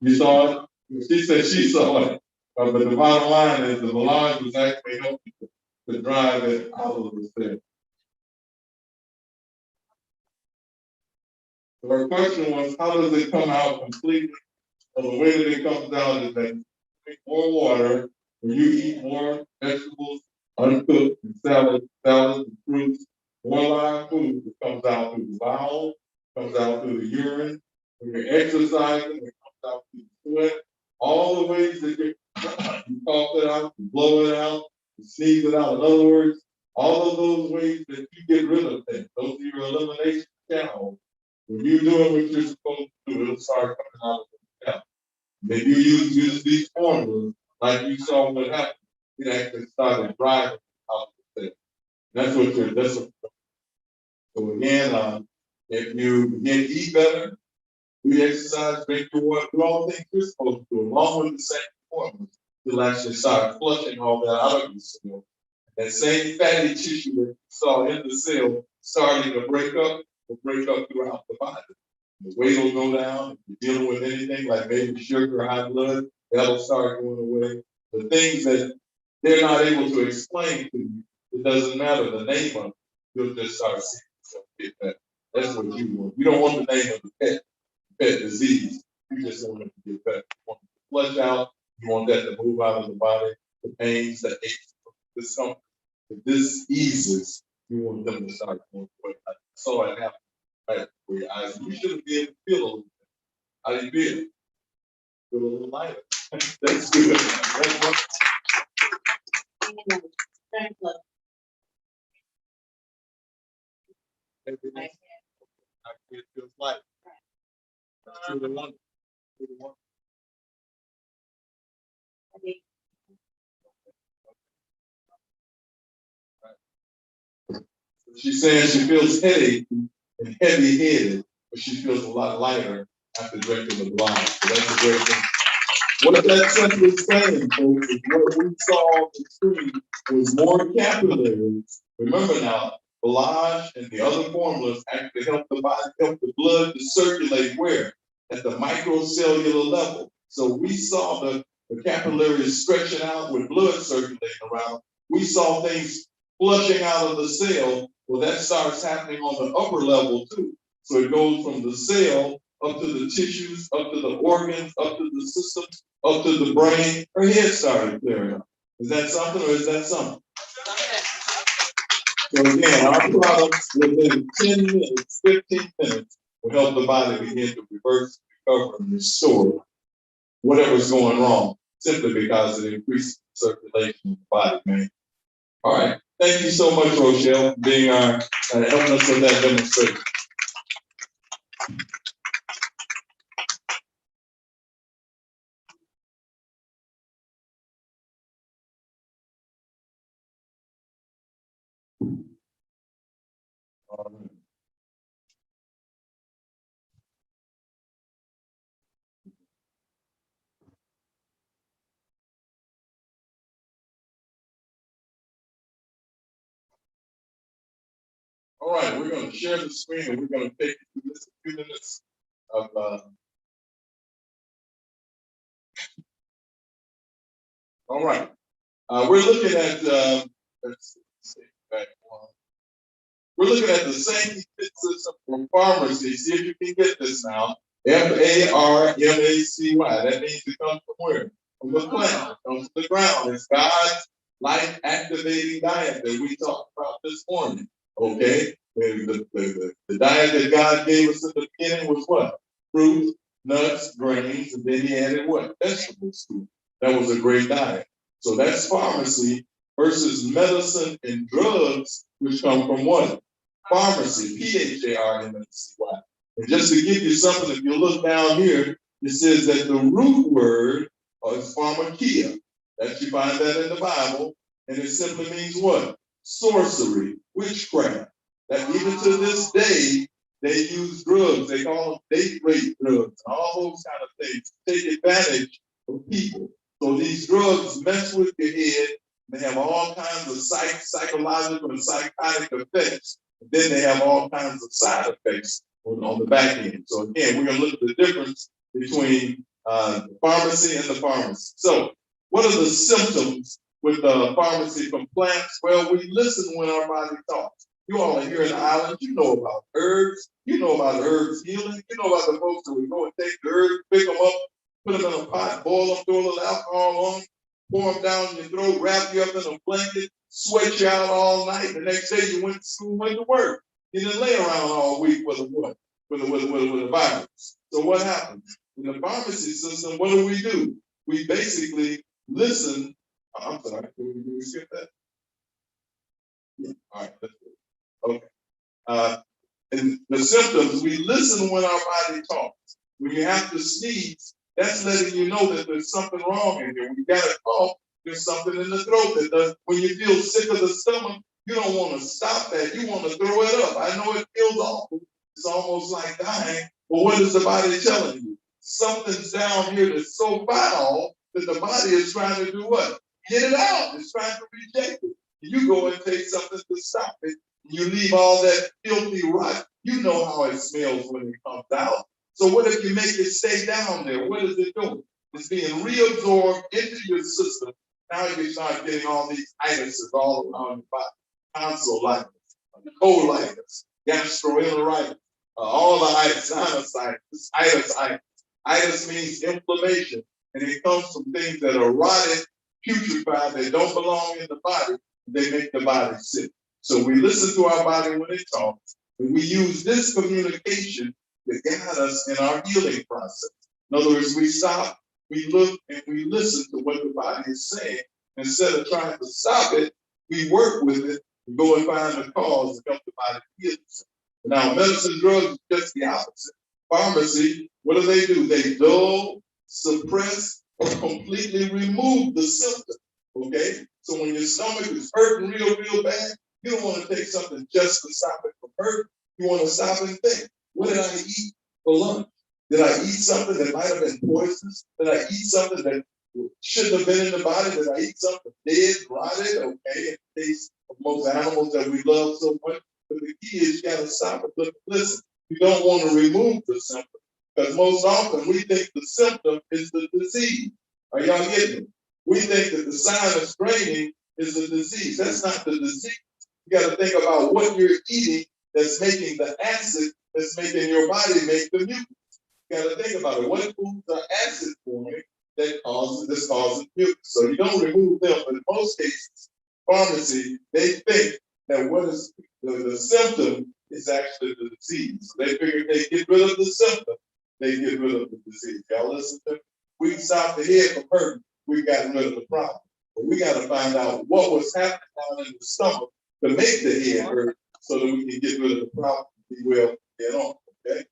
You saw it? She said she saw it. But the bottom line is the Belage was actually helping to drive it out of the cell. So our question was, how does it come out completely? Well, the way that it comes out is that you drink more water, when you eat more vegetables, uncooked, and salads and fruits, more live food that comes out through the bowel, comes out through the urine. When you're exercising, it comes out through the sweat. All the ways that you cough it out, you blow it out, you sneeze it out. In other words, all of those ways that you get rid of things, those are your elimination channels. When you're doing what you're supposed to do, it'll start coming out of the mouth. If you use these formulas, like you saw what happened, it actually started driving out the thing. That's what. So again, if you eat better, we exercise, drink your water, do all the things you're supposed to do, along with the same formulas, you'll actually start flushing all that out of your cell. That same fatty tissue that you saw in the cell starting to break up, will break up throughout the body. The weight will go down. If you're dealing with anything like maybe sugar or high blood, that'll start going away. The things that they're not able to explain to you, it doesn't matter the name of it. You'll just start seeing yourself get better. That's what you want. You don't want the name of the pet disease. You just want it to get better. You want it to flush out. You want that to move out of the body. The pains, the aches, the discomfort. If this eases, you want them to start going away. I saw it happen right before your eyes. You should be able to feel a little bit. How do you feel? Feel a little lighter. That's good. That's what. It feels light. That's true to one. She's saying she feels headache and heavy headed, but she feels a lot lighter after drinking the Belage. So that's a great thing. What that simply saying, folks, is what we saw on the screen was more capillaries. Remember now, Belage and the other formulas actually help the body, help the blood to circulate where? At the microcellular level. So we saw the capillaries stretching out with blood circulating around. We saw things flushing out of the cell. Well, that starts happening on the upper level too. So it goes from the cell up to the tissues, up to the organs, up to the systems, up to the brain. Her head started clearing up. Is that something or is that something? So again, our products within 10 minutes, 15 minutes will help the body begin to reverse, recover, and restore whatever's going wrong, simply because it increases circulation in the body, man. All right. Thank you so much, Rochelle, for being our helping us with that demonstration. All right, we're going to share the screen and we're going to take you through this a few minutes of all right. We're looking at let's see, back one. We're looking at the same system from pharmacy. See if you can get this now. FARMACY. That means it comes from where? From the plant. It comes from the ground. It's God's life activating diet that we talked about this morning. Okay? The diet that God gave us at the beginning was what? Fruit, nuts, grains, and then he added what? Vegetables to it. That was a great diet. So that's pharmacy versus medicine and drugs, which come from what? Pharmacy, PHARMACY. And just to give you something, if you look down here, it says that the root word is pharmakia. That you find that in the Bible, and it simply means what? Sorcery, witchcraft. That even to this day, they use drugs. They call them date rape drugs, and all those kind of things. Take advantage of people. So these drugs mess with your head. They have all kinds of psychological and psychotic effects. And then they have all kinds of side effects on the back end. So again, we're going to look at the difference between the pharmacy and the pharmacy. So what are the symptoms with the pharmacy from plants? Well, we listen when our body talks. You all are here in the island. You know about herbs. You know about herbs healing. You know about the folks that we go and take the herbs, pick them up, put them in a pot, boil them, throw a little alcohol on them, pour them down your throat, wrap you up in a blanket, sweat you out all night. The next day you went to school, went to work. You didn't lay around all week with a what? With a virus. So what happens? In the pharmacy system, what do? We basically listen. I'm sorry, can we skip that? Yeah, all right, let's do it. Okay. And the symptoms, we listen when our body talks. When you have to sneeze, that's letting you know that there's something wrong in here. When you got a cough, there's something in the throat that does. When you feel sick of the stomach, you don't want to stop that. You want to throw it up. I know it feels awful. It's almost like dying. But what is the body telling you? Something's down here that's so foul that the body is trying to do what? Get it out. It's trying to reject it. You go and take something to stop it. You leave all that filthy rot. You know how it smells when it comes out. So what if you make it stay down there? What is it doing? It's being reabsorbed into your system. Now you start getting all these itises all around your body. Tonsillitis, colitis, gastroenteritis, all the sinusitis, itis means inflammation, and it comes from things that are rotted, putrefied, that don't belong in the body. They make the body sick. So we listen to our body when it talks, and we use this communication to guide us in our healing process. In other words, we stop, we look, and we listen to what the body is saying. Instead of trying to stop it, we work with it and go and find the cause and help the body heal itself. Now, medicine drugs is just the opposite. Pharmacy, what do? They dull, suppress, or completely remove the symptom. Okay? So when your stomach is hurting real bad, you don't want to take something just to stop it from hurting. You want to stop and think, what did I eat for lunch? Did I eat something that might have been poisonous? Did I eat something that shouldn't have been in the body? Did I eat something dead, rotted? Okay, in the case of most animals that we love so much. But the key is you got to stop it. But listen, you don't want to remove the symptom. Because most often we think the symptom is the disease. Are y'all getting it? We think that the sinus draining is the disease. That's not the disease. You got to think about what you're eating that's making the acid that's making your body make the mucus. You got to think about it. What foods are acid forming that causes mucus? So you don't remove them. But in most cases, pharmacy, they think that what is the symptom is actually the disease. So they figure they get rid of the symptom, they get rid of the disease. Y'all listen to me? We can stop the head from hurting. We got rid of the problem. But we got to find out what was happening down in the stomach to make the head hurt so that we can get rid of the problem and be well get on. Okay?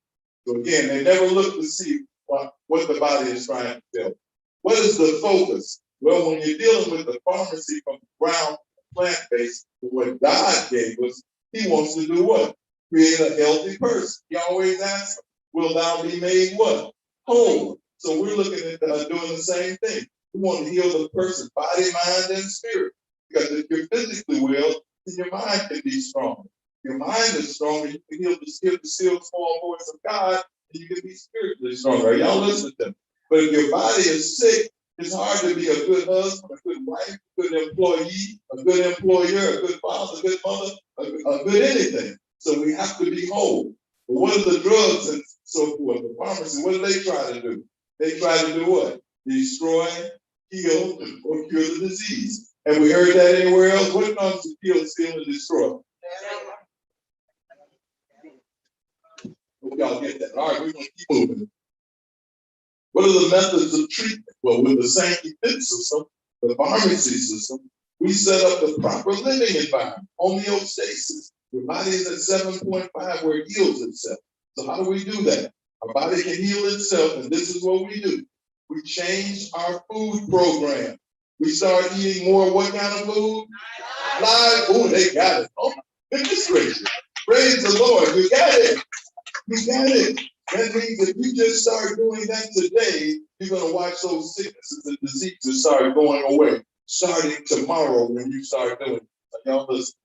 So again, they never look to see what the body is trying to tell. What is the focus? Well, when you're dealing with the pharmacy from the ground, plant-based, what God gave us, he wants to do what? Create a healthy person. He always asks, will thou be made what? Whole. So we're looking at doing the same thing. We want to heal the person, body, mind, and spirit. Because if you're physically well, then your mind can be strong. Your mind is stronger, you can heal the still small voice of God, and you can be spiritually stronger. Y'all listen to me. But if your body is sick, It's hard to be a good husband, a good wife, a good employee, a good employer, a good father, a good mother, a good anything. So we have to be whole. But what are the drugs and so forth? The pharmacy, what do they try to do? They try to do what? Destroy, heal, or cure the disease. Have we heard that anywhere else? What comes to kill, steal, and destroy? Hope y'all get that. All right, we're going to keep moving. What are the methods of treatment? Well, with the Sankey Defense System, the pharmacy system, we set up the proper living environment, homeostasis. Your body is at 7.5 where it heals itself. So how do we do that? Our body can heal itself, and this is what we do. We change our food program. We start eating more what kind of food? Live. Oh, they got it. Oh, goodness gracious. Praise the Lord. You got it. You got it. That means if you just start doing that today, you're going to watch those sicknesses and diseases start going away. Starting tomorrow when you start doing it. Y'all just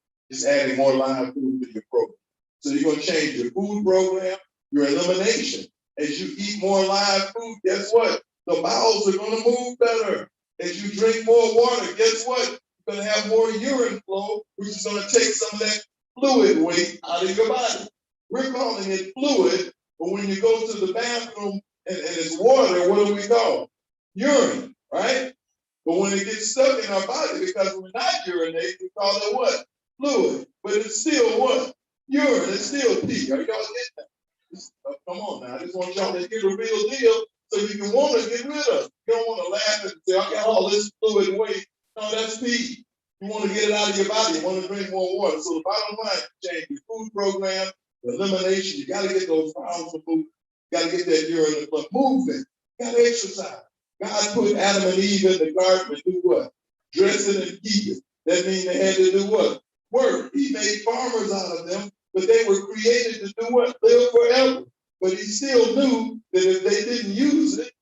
adding more live food to your program. So you're going to change your food program, your elimination. As you eat more live food, guess what? The bowels are going to move better. As you drink more water, guess what? You're going to have more urine flow, which is going to take some of that fluid weight out of your body. We're calling it fluid, but when you go to the bathroom and it's water, what do we call? Urine, right? But when it gets stuck in our body, because we're not urinating, we call it what? Fluid. But it's still what? Urine. It's still pee. Are y'all getting that? Come on now. I just want y'all to get a real deal so you can want to get rid of it. You don't want to laugh and say, I got all this fluid weight. No, that's pee. You want to get it out of your body. You want to drink more water. So the bottom line, change your food program, the elimination. You got to get those pounds of food. You got to get that urine in the blood. Movement. You got to exercise. God put Adam and Eve in the garden to do what? Dress it and keep it. That means they had to do what? Work. He made farmers out of them, but they were created to do what? Live forever. But he still knew that if they didn't use it,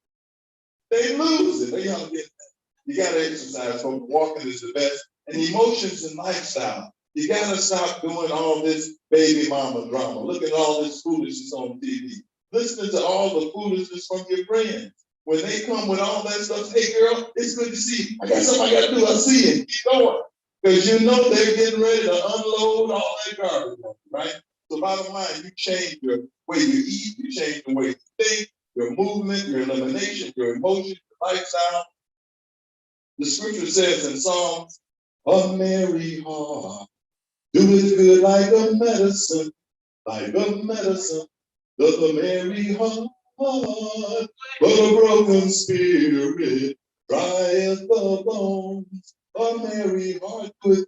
they lose it. Y'all get that? You got to exercise. Folks. Walking is the best. And emotions and lifestyle. You got to stop doing all this baby mama drama. Look at all this foolishness on TV. Listening to all the foolishness from your friends. When they come with all that stuff, hey girl, it's good to see you. I got something I got to do. I'll see you. Keep going. Because you know they're getting ready to unload all that garbage, right? So bottom line, you change your way you eat, you change the way you think, your movement, your elimination, your emotions, your lifestyle. The scripture says in Psalms, a merry heart doeth good like a medicine, does a merry heart, but a broken spirit drieth the bones. A merry heart doeth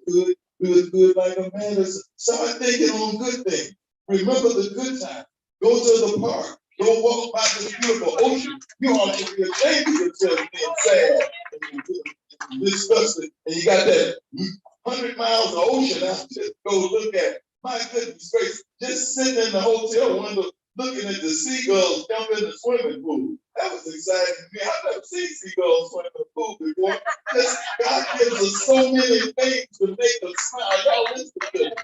good like a medicine. Start thinking on good things. Remember the good time. Go to the park. Go walk by this beautiful ocean. You ought to be ashamed of yourself being sad and disgusted. And you got that 100 miles of ocean out there to go look at. My goodness gracious, just sitting in the hotel window looking at the seagulls jump in the swimming pool. That was exciting to me. I've never seen seagulls swim in the pool before. Just, God gives us so many things to make us smile. Y'all listen to it.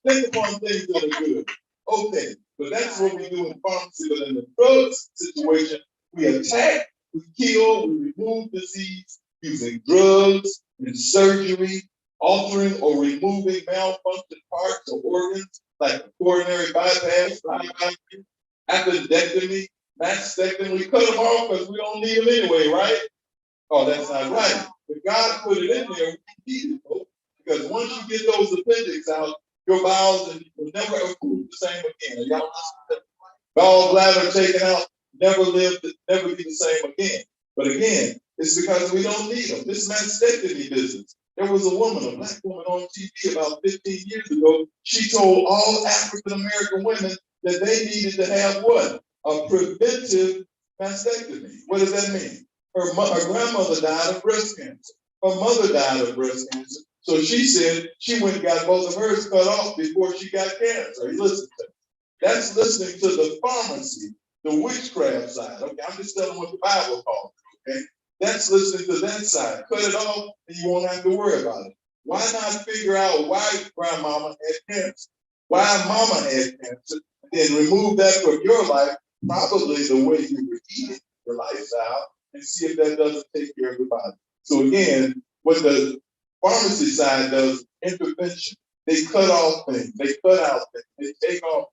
Think upon things that are good. Okay, but that's what we do in pharmacy. But in the drugs situation, we attack, we kill, we remove disease using drugs and surgery, altering or removing malfunction parts or organs like coronary bypass, appendectomy, mastectomy. We cut them off because we don't need them anyway, right? Oh, that's not right. But God put it in there, we need it, folks. Because once you get those appendix out, your bowels will never improve the same again. Y'all listen to that? Gallbladder taken out, never be the same again. But again, it's because we don't need them. This mastectomy business. There was a woman, a black woman on TV about 15 years ago. She told all African American women that they needed to have what? A preventive mastectomy. What does that mean? Her grandmother died of breast cancer. Her mother died of breast cancer. So she said she went and got both of hers cut off before she got cancer. You listen to me. That's listening to the pharmacy, the witchcraft side. Okay, I'm just telling what the Bible calls it. Okay, that's listening to that side. Cut it off, and you won't have to worry about it. Why not figure out why grandmama had cancer, why mama had cancer, and then remove that from your life? Probably the way you were eating, your lifestyle, and see if that doesn't take care of the body. So again, what the pharmacy side does, intervention. They cut off things, they cut out things, they take off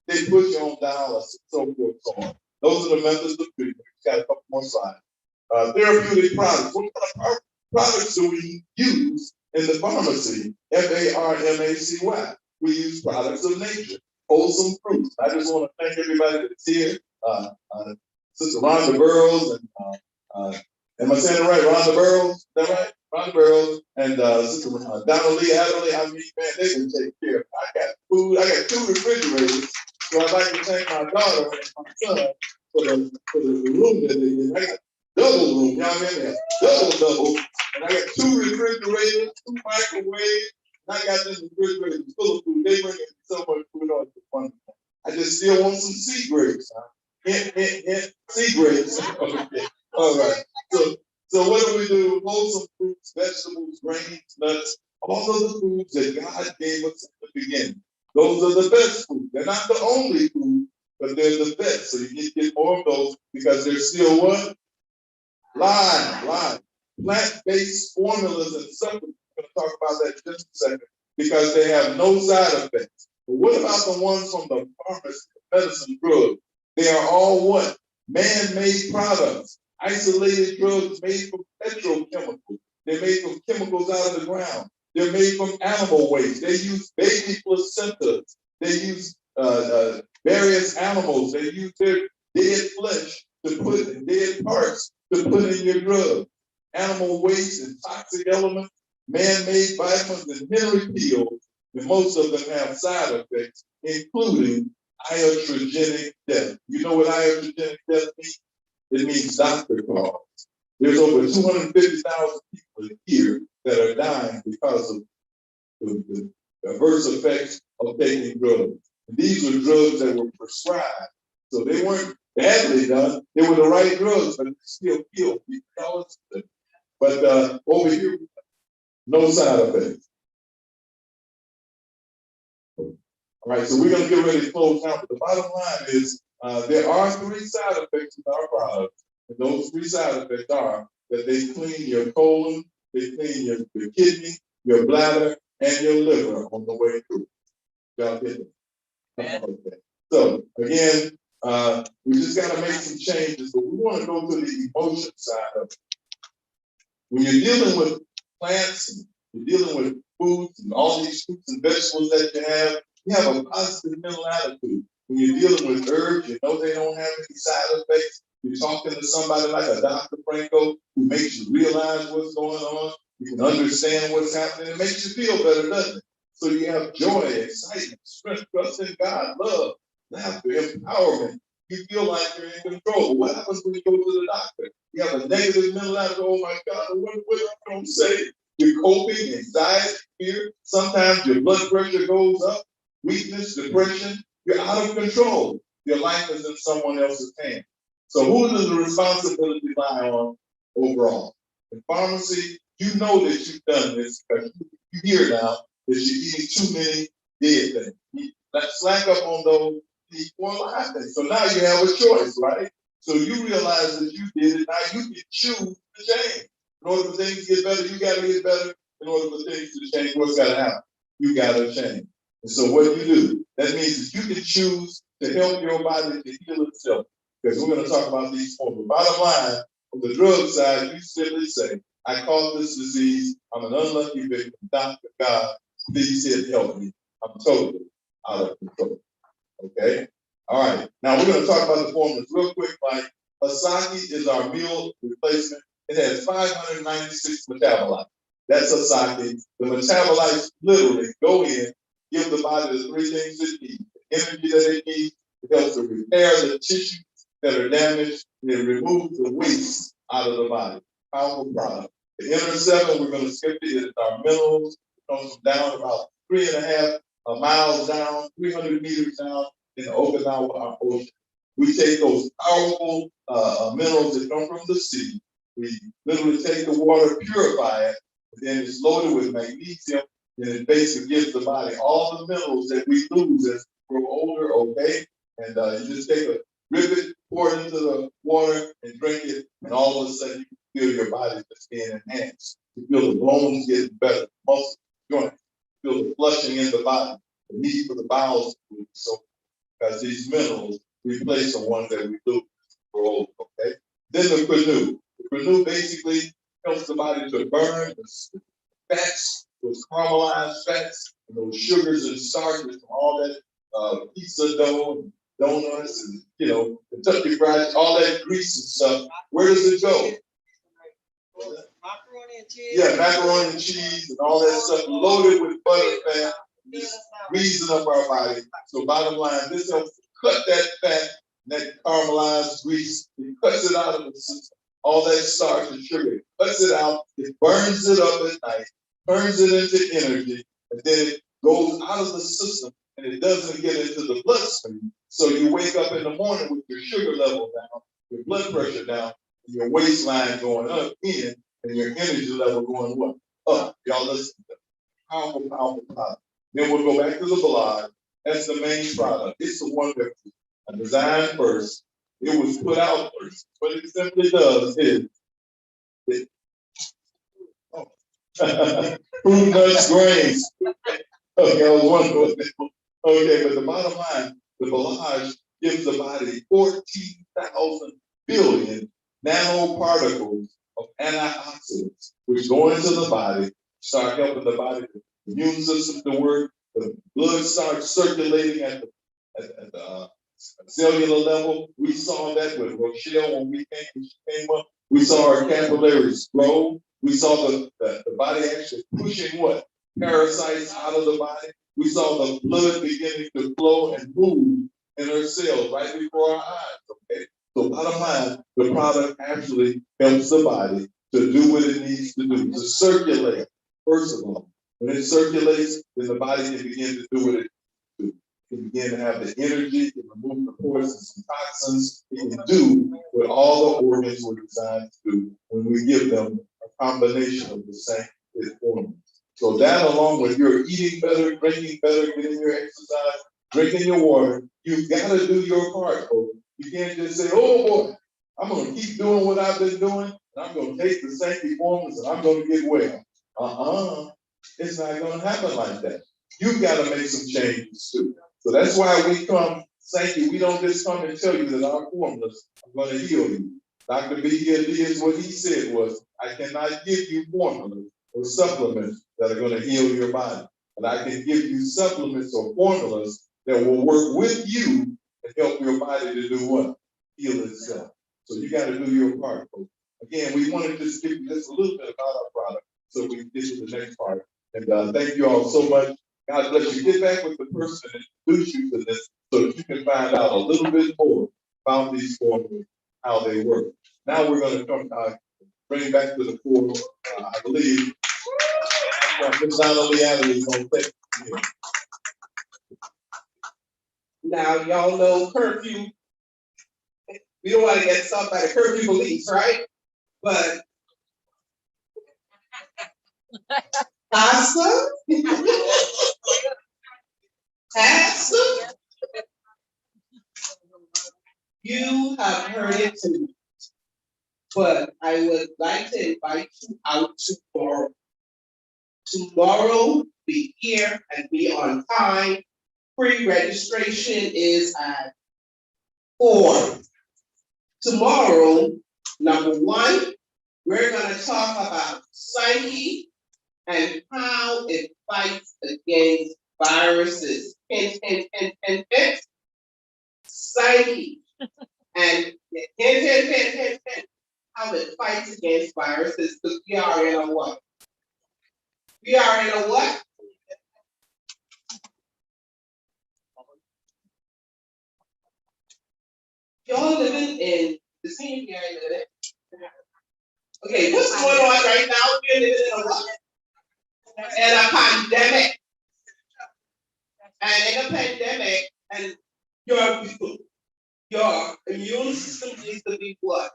things, they put you on dialysis, so forth, so on. Those are the methods of treatment. We've got a couple more slides. Therapeutic products. What kind of products do we use in the pharmacy? Pharmacy. We use products of nature, wholesome fruits. I just want to thank everybody that's here. Sister Rhonda Burroughs and am I saying it right? Rhonda Burroughs, is that right? Rhonda Burroughs and Sister Donna Lee Adderley. I mean, man, they can take care of it. I got food. I got 2 refrigerators. So I'd like to thank my daughter and my son for the room that they did. I got double room. Y'all remember that? Double. And I got 2 refrigerators, 2 microwaves. And I got this refrigerator full of food. They bring in so much food on the one. I just still want some sea grapes. Huh? Sea grapes. Okay. All right. So what do? Wholesome fruits, vegetables, grains, nuts, all of the foods that God gave us at the beginning. Those are the best foods. They're not the only food, but they're the best. So you get more of those because they're still what? Live. Plant-based formulas and supplements. We're going to talk about that in just a second because they have no side effects. But what about the ones from the pharmacy, medicine, drugs? They are all what? Man-made products. Isolated drugs made from petrochemicals. They're made from chemicals out of the ground. They're made from animal waste. They use baby placentas. They use various animals. They use their dead flesh to put in dead parts to put in your drugs. Animal waste and toxic elements, man-made vitamins and mineral and most of them have side effects, including iatrogenic death. You know what iatrogenic death means? It means doctor calls. There's over 250,000 people a year that are dying because of the adverse effects of taking drugs. And these were drugs that were prescribed. So they weren't badly done. They were the right drugs, but they still killed people. But over here, no side effects. All right, so we're going to get ready to close out. But the bottom line is there are 3 side effects of our products. And those 3 side effects are that they clean your colon, they clean your kidney, your bladder, and your liver on the way through. Y'all get it? Okay. So again, we just got to make some changes, but we want to go to the emotion side of it. When you're dealing with plants, and you're dealing with foods and all these fruits and vegetables that you have a positive mental attitude. When you're dealing with herbs, you know they don't have any side effects. You're talking to somebody like a Dr. Franco who makes you realize what's going on. You can understand what's happening. It makes you feel better, doesn't it? So you have joy, excitement, strength, trust in God, love, laughter, empowerment. You feel like you're in control. What happens when you go to the doctor? You have a negative mental attitude. Oh my God, what am I going to say? You're coping, anxiety, fear. Sometimes your blood pressure goes up, weakness, depression. You're out of control. Your life is in someone else's hands. So who does the responsibility lie on overall? In pharmacy, you know that you've done this because you hear now that you're eating too many dead things. Slack up on those, eat more live things. So now you have a choice, right? So you realize that you did it. Now you can choose to change. In order for things to get better, you got to get better. In order for things to change, what's got to happen? You got to change. And so what do you do? That means that you can choose to help your body to heal itself. Because we're going to talk about these 4. But bottom line, on the drug side, you simply say, I caught this disease. I'm an unlucky victim. Dr. God, please here help me. I'm totally out of control. Okay? All right. Now we're going to talk about the formulas real quick. Like Asahi is our meal replacement. It has 596 metabolites. That's Asahi. The metabolites literally go in, give the body the 3 things it needs. The energy that it needs. It helps to repair the tissues that are damaged. And it removes the waste out of the body. Powerful product. The inner 7, we're going to skip it. It's our minerals. It comes down about 3.5 miles down, 300 meters down in the Okinawa Ocean. We take those powerful minerals that come from the sea. We literally take the water, purify it, and then it's loaded with magnesium, and it basically gives the body all the minerals that we lose as we grow older, okay? And you just take a rivet, pour it into the water and drink it, and all of a sudden you feel your body just being enhanced. You feel the bones getting better, muscles, joints, you feel the flushing in the body, the need for the bowels to move. So, because these minerals replace the ones that we lose for old, okay? Then the Renew. The Renew basically helps the body to burn the fats, those caramelized fats, and those sugars and starches, and all that pizza dough, and donuts, and Kentucky Fried, all that grease and stuff. Where does it go? Macaroni and cheese. Yeah, macaroni and cheese and all that stuff loaded with butter fat, just greasing up our body. So bottom line, this helps cut that fat, that caramelized grease, it cuts it out of the system. All that starch and sugar, it cuts it out, it burns it up at night, turns it into energy, and then it goes out of the system and it doesn't get into the bloodstream. So you wake up in the morning with your sugar level down, your blood pressure down, and your waistline going up in, and your energy level going what? Up. Y'all listen to that. Powerful, powerful product. Then we'll go back to the blog. That's the main product. It's the one that I designed first. It was put out first. What it simply does is fruit, nuts, grains. Okay, I was wondering. Okay, but the bottom line, the Balage gives the body 14,000 billion nanoparticles of antioxidants, which go into the body, start helping the body, the immune system to work, the blood starts circulating at the cellular level. We saw that with Rochelle when she came up. We saw her capillaries grow. We saw the body actually pushing what? Parasites out of the body. We saw the blood beginning to flow and move in her cells right before our eyes. Okay. So bottom line, the product actually helps the body to do what it needs to do, to circulate. First of all, when it circulates, then the body can begin to do what it needs to do. It can begin to have the energy, it can remove the poisons and toxins, it can do what all the organs were designed to do when we give them a combination of the same hormones. So that, along with your eating better, drinking better, getting your exercise, drinking your water, you've got to do your part, folks. You can't just say, oh boy, I'm going to keep doing what I've been doing, and I'm going to take the same formulas, and I'm going to get well. It's not going to happen like that. You've got to make some changes too. So that's why we come, Sankey, we don't just come and tell you that our formulas are going to heal you. Dr. B.D. what he said was, I cannot give you formulas or supplements that are going to heal your body. But I can give you supplements or formulas that will work with you and help your body to do what? Heal itself. So you got to do your part, folks. Again, we want to just give you just a little bit about our product so we can get to the next part. And thank you all so much. God bless you. Get back with the person and introduce you to this so that you can find out a little bit more about these formulas, how they work. Now we're going to come bring back to the floor, I believe, Ms. Donna Leanna is going to take it here. Now, y'all know curfew. We don't want to get stopped by the curfew police, right? But Pastor, you have heard it too. But I would like to invite you out tomorrow. Tomorrow, be here and be on time. Pre-registration is at 4. Tomorrow, number 1, we're going to talk about psyche and how it fights against viruses. Hint, hint, hint, hint, hint. Psyche and hint, hint, hint, hint, hint. How it fights against viruses, because we are in a what? We are in a what? Y'all living in the same area that okay, what's going on right now? We're living in a what? In a pandemic. And in a pandemic, and your immune system needs to be what?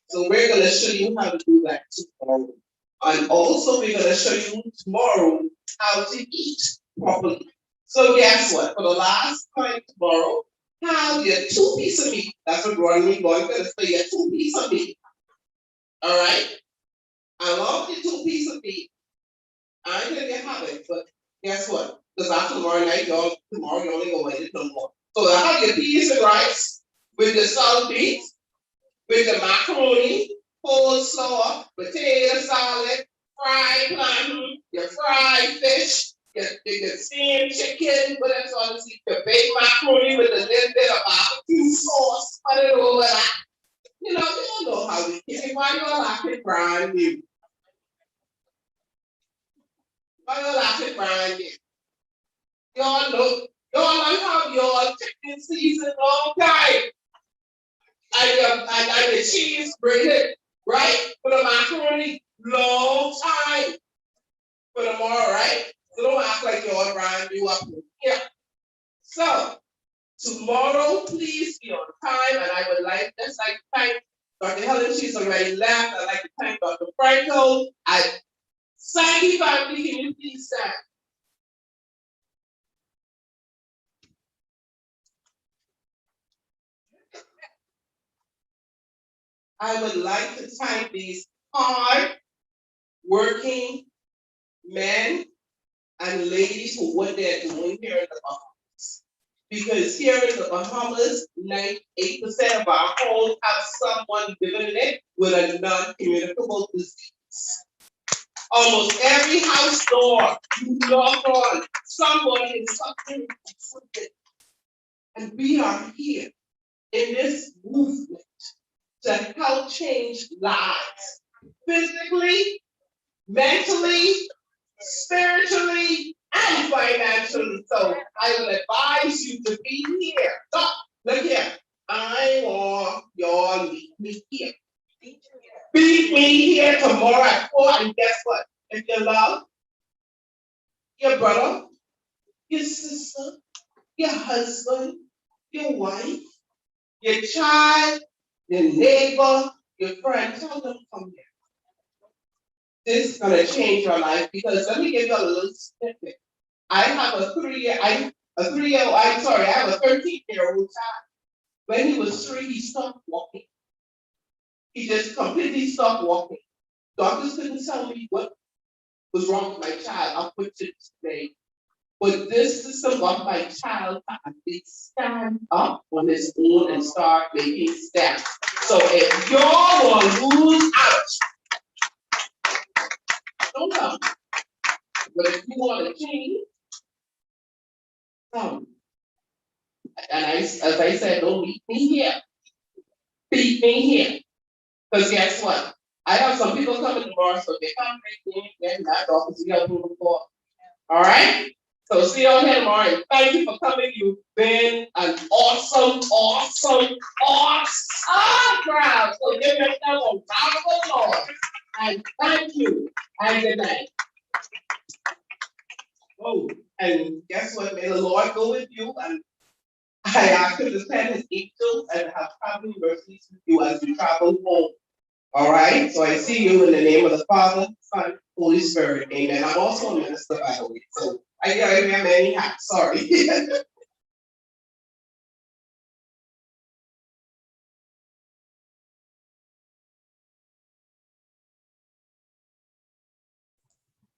So we're going to show you how to do that tomorrow. And also we're going to show you tomorrow how to eat properly. So guess what? For the last time tomorrow, have your 2 pieces of meat. That's what brought me going for this, so your 2 pieces of meat. All right? Along with your 2 pieces of meat, I ain't gonna get have it, but guess what? Because after tomorrow night, tomorrow you only gonna eat it no more. So I have your peas and rice with the salt beef, with the macaroni, coleslaw, potato salad, fried plantain, your fried fish, your steamed chicken, what else all this, your baked macaroni with a little bit of barbecue sauce, put it over that. You don't know how we get it. Why you all laughing, brand new? Why you laughing, brand new? Y'all know how y'all chicken season long time. And the cheese breaded, right? For the macaroni, long time. For the more, right? So don't act like y'all brand new up here. So tomorrow, please be on time, and I would like to thank Dr. Helen. She's already left. I'd like to thank Dr. Franco. Sandy family, can you please stand? I would like to thank these hard working men and ladies for what they're doing here in the Bahamas. Because here in the Bahamas, 98% of our homes have someone living in it with a non-communicable disease. Almost every house door you knock on, someone is suffering from it. And we are here in this movement to help change lives, physically, mentally, spiritually, and financially. So I will advise you to be here. Look here. I want y'all to meet me here. Meet me here tomorrow at 4, and guess what? If you love your brother, your sister, your husband, your wife, your child, your neighbor, your friend, tell them come here. This is gonna change your life, because let me give you a little snippet. I have a 13-year-old child. When he was 3, he stopped walking. He just completely stopped walking. Doctors couldn't tell me what was wrong with my child up to today. But this system got my child to at least stand up on his own and start making steps. So if y'all want to lose out, don't come. But if you want to change, come. And as I said, don't meet me here. Beat me here. Because guess what? I have some people coming tomorrow, so they can't make me get that off to get moving forward. All right? So see you all here tomorrow. And thank you for coming. You've been an awesome crowd. So give yourself a round of applause. And thank you. And good night. Oh, and guess what? May the Lord go with you. And I ask you to send his angels and have traveling mercies with you as you travel home. All right? So I see you in the name of the Father, Son, Holy Spirit. Amen. I'm also a minister, by the way. So I wear many hats. Sorry.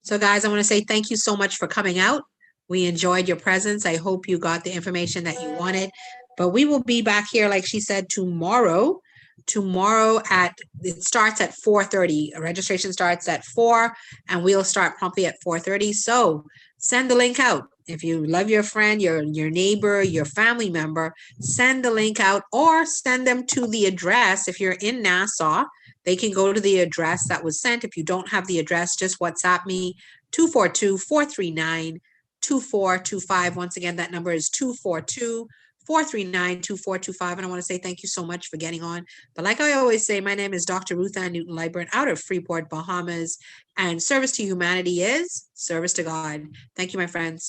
So guys, I want to say thank you so much for coming out. We enjoyed your presence. I hope you got the information that you wanted. But we will be back here, like she said, tomorrow. It starts at 4:30. Registration starts at 4, and we'll start promptly at 4:30. So send the link out. If you love your friend, your neighbor, your family member, send the link out, or send them to the address. If you're in Nassau, they can go to the address that was sent. If you don't have the address, just WhatsApp me, 242-439-2425. Once again, that number is 242-439-2425. And I want to say thank you so much for getting on. But like I always say, my name is Dr. Ruth Ann Newton Liburn out of Freeport, Bahamas. And service to humanity is service to God. Thank you, my friends.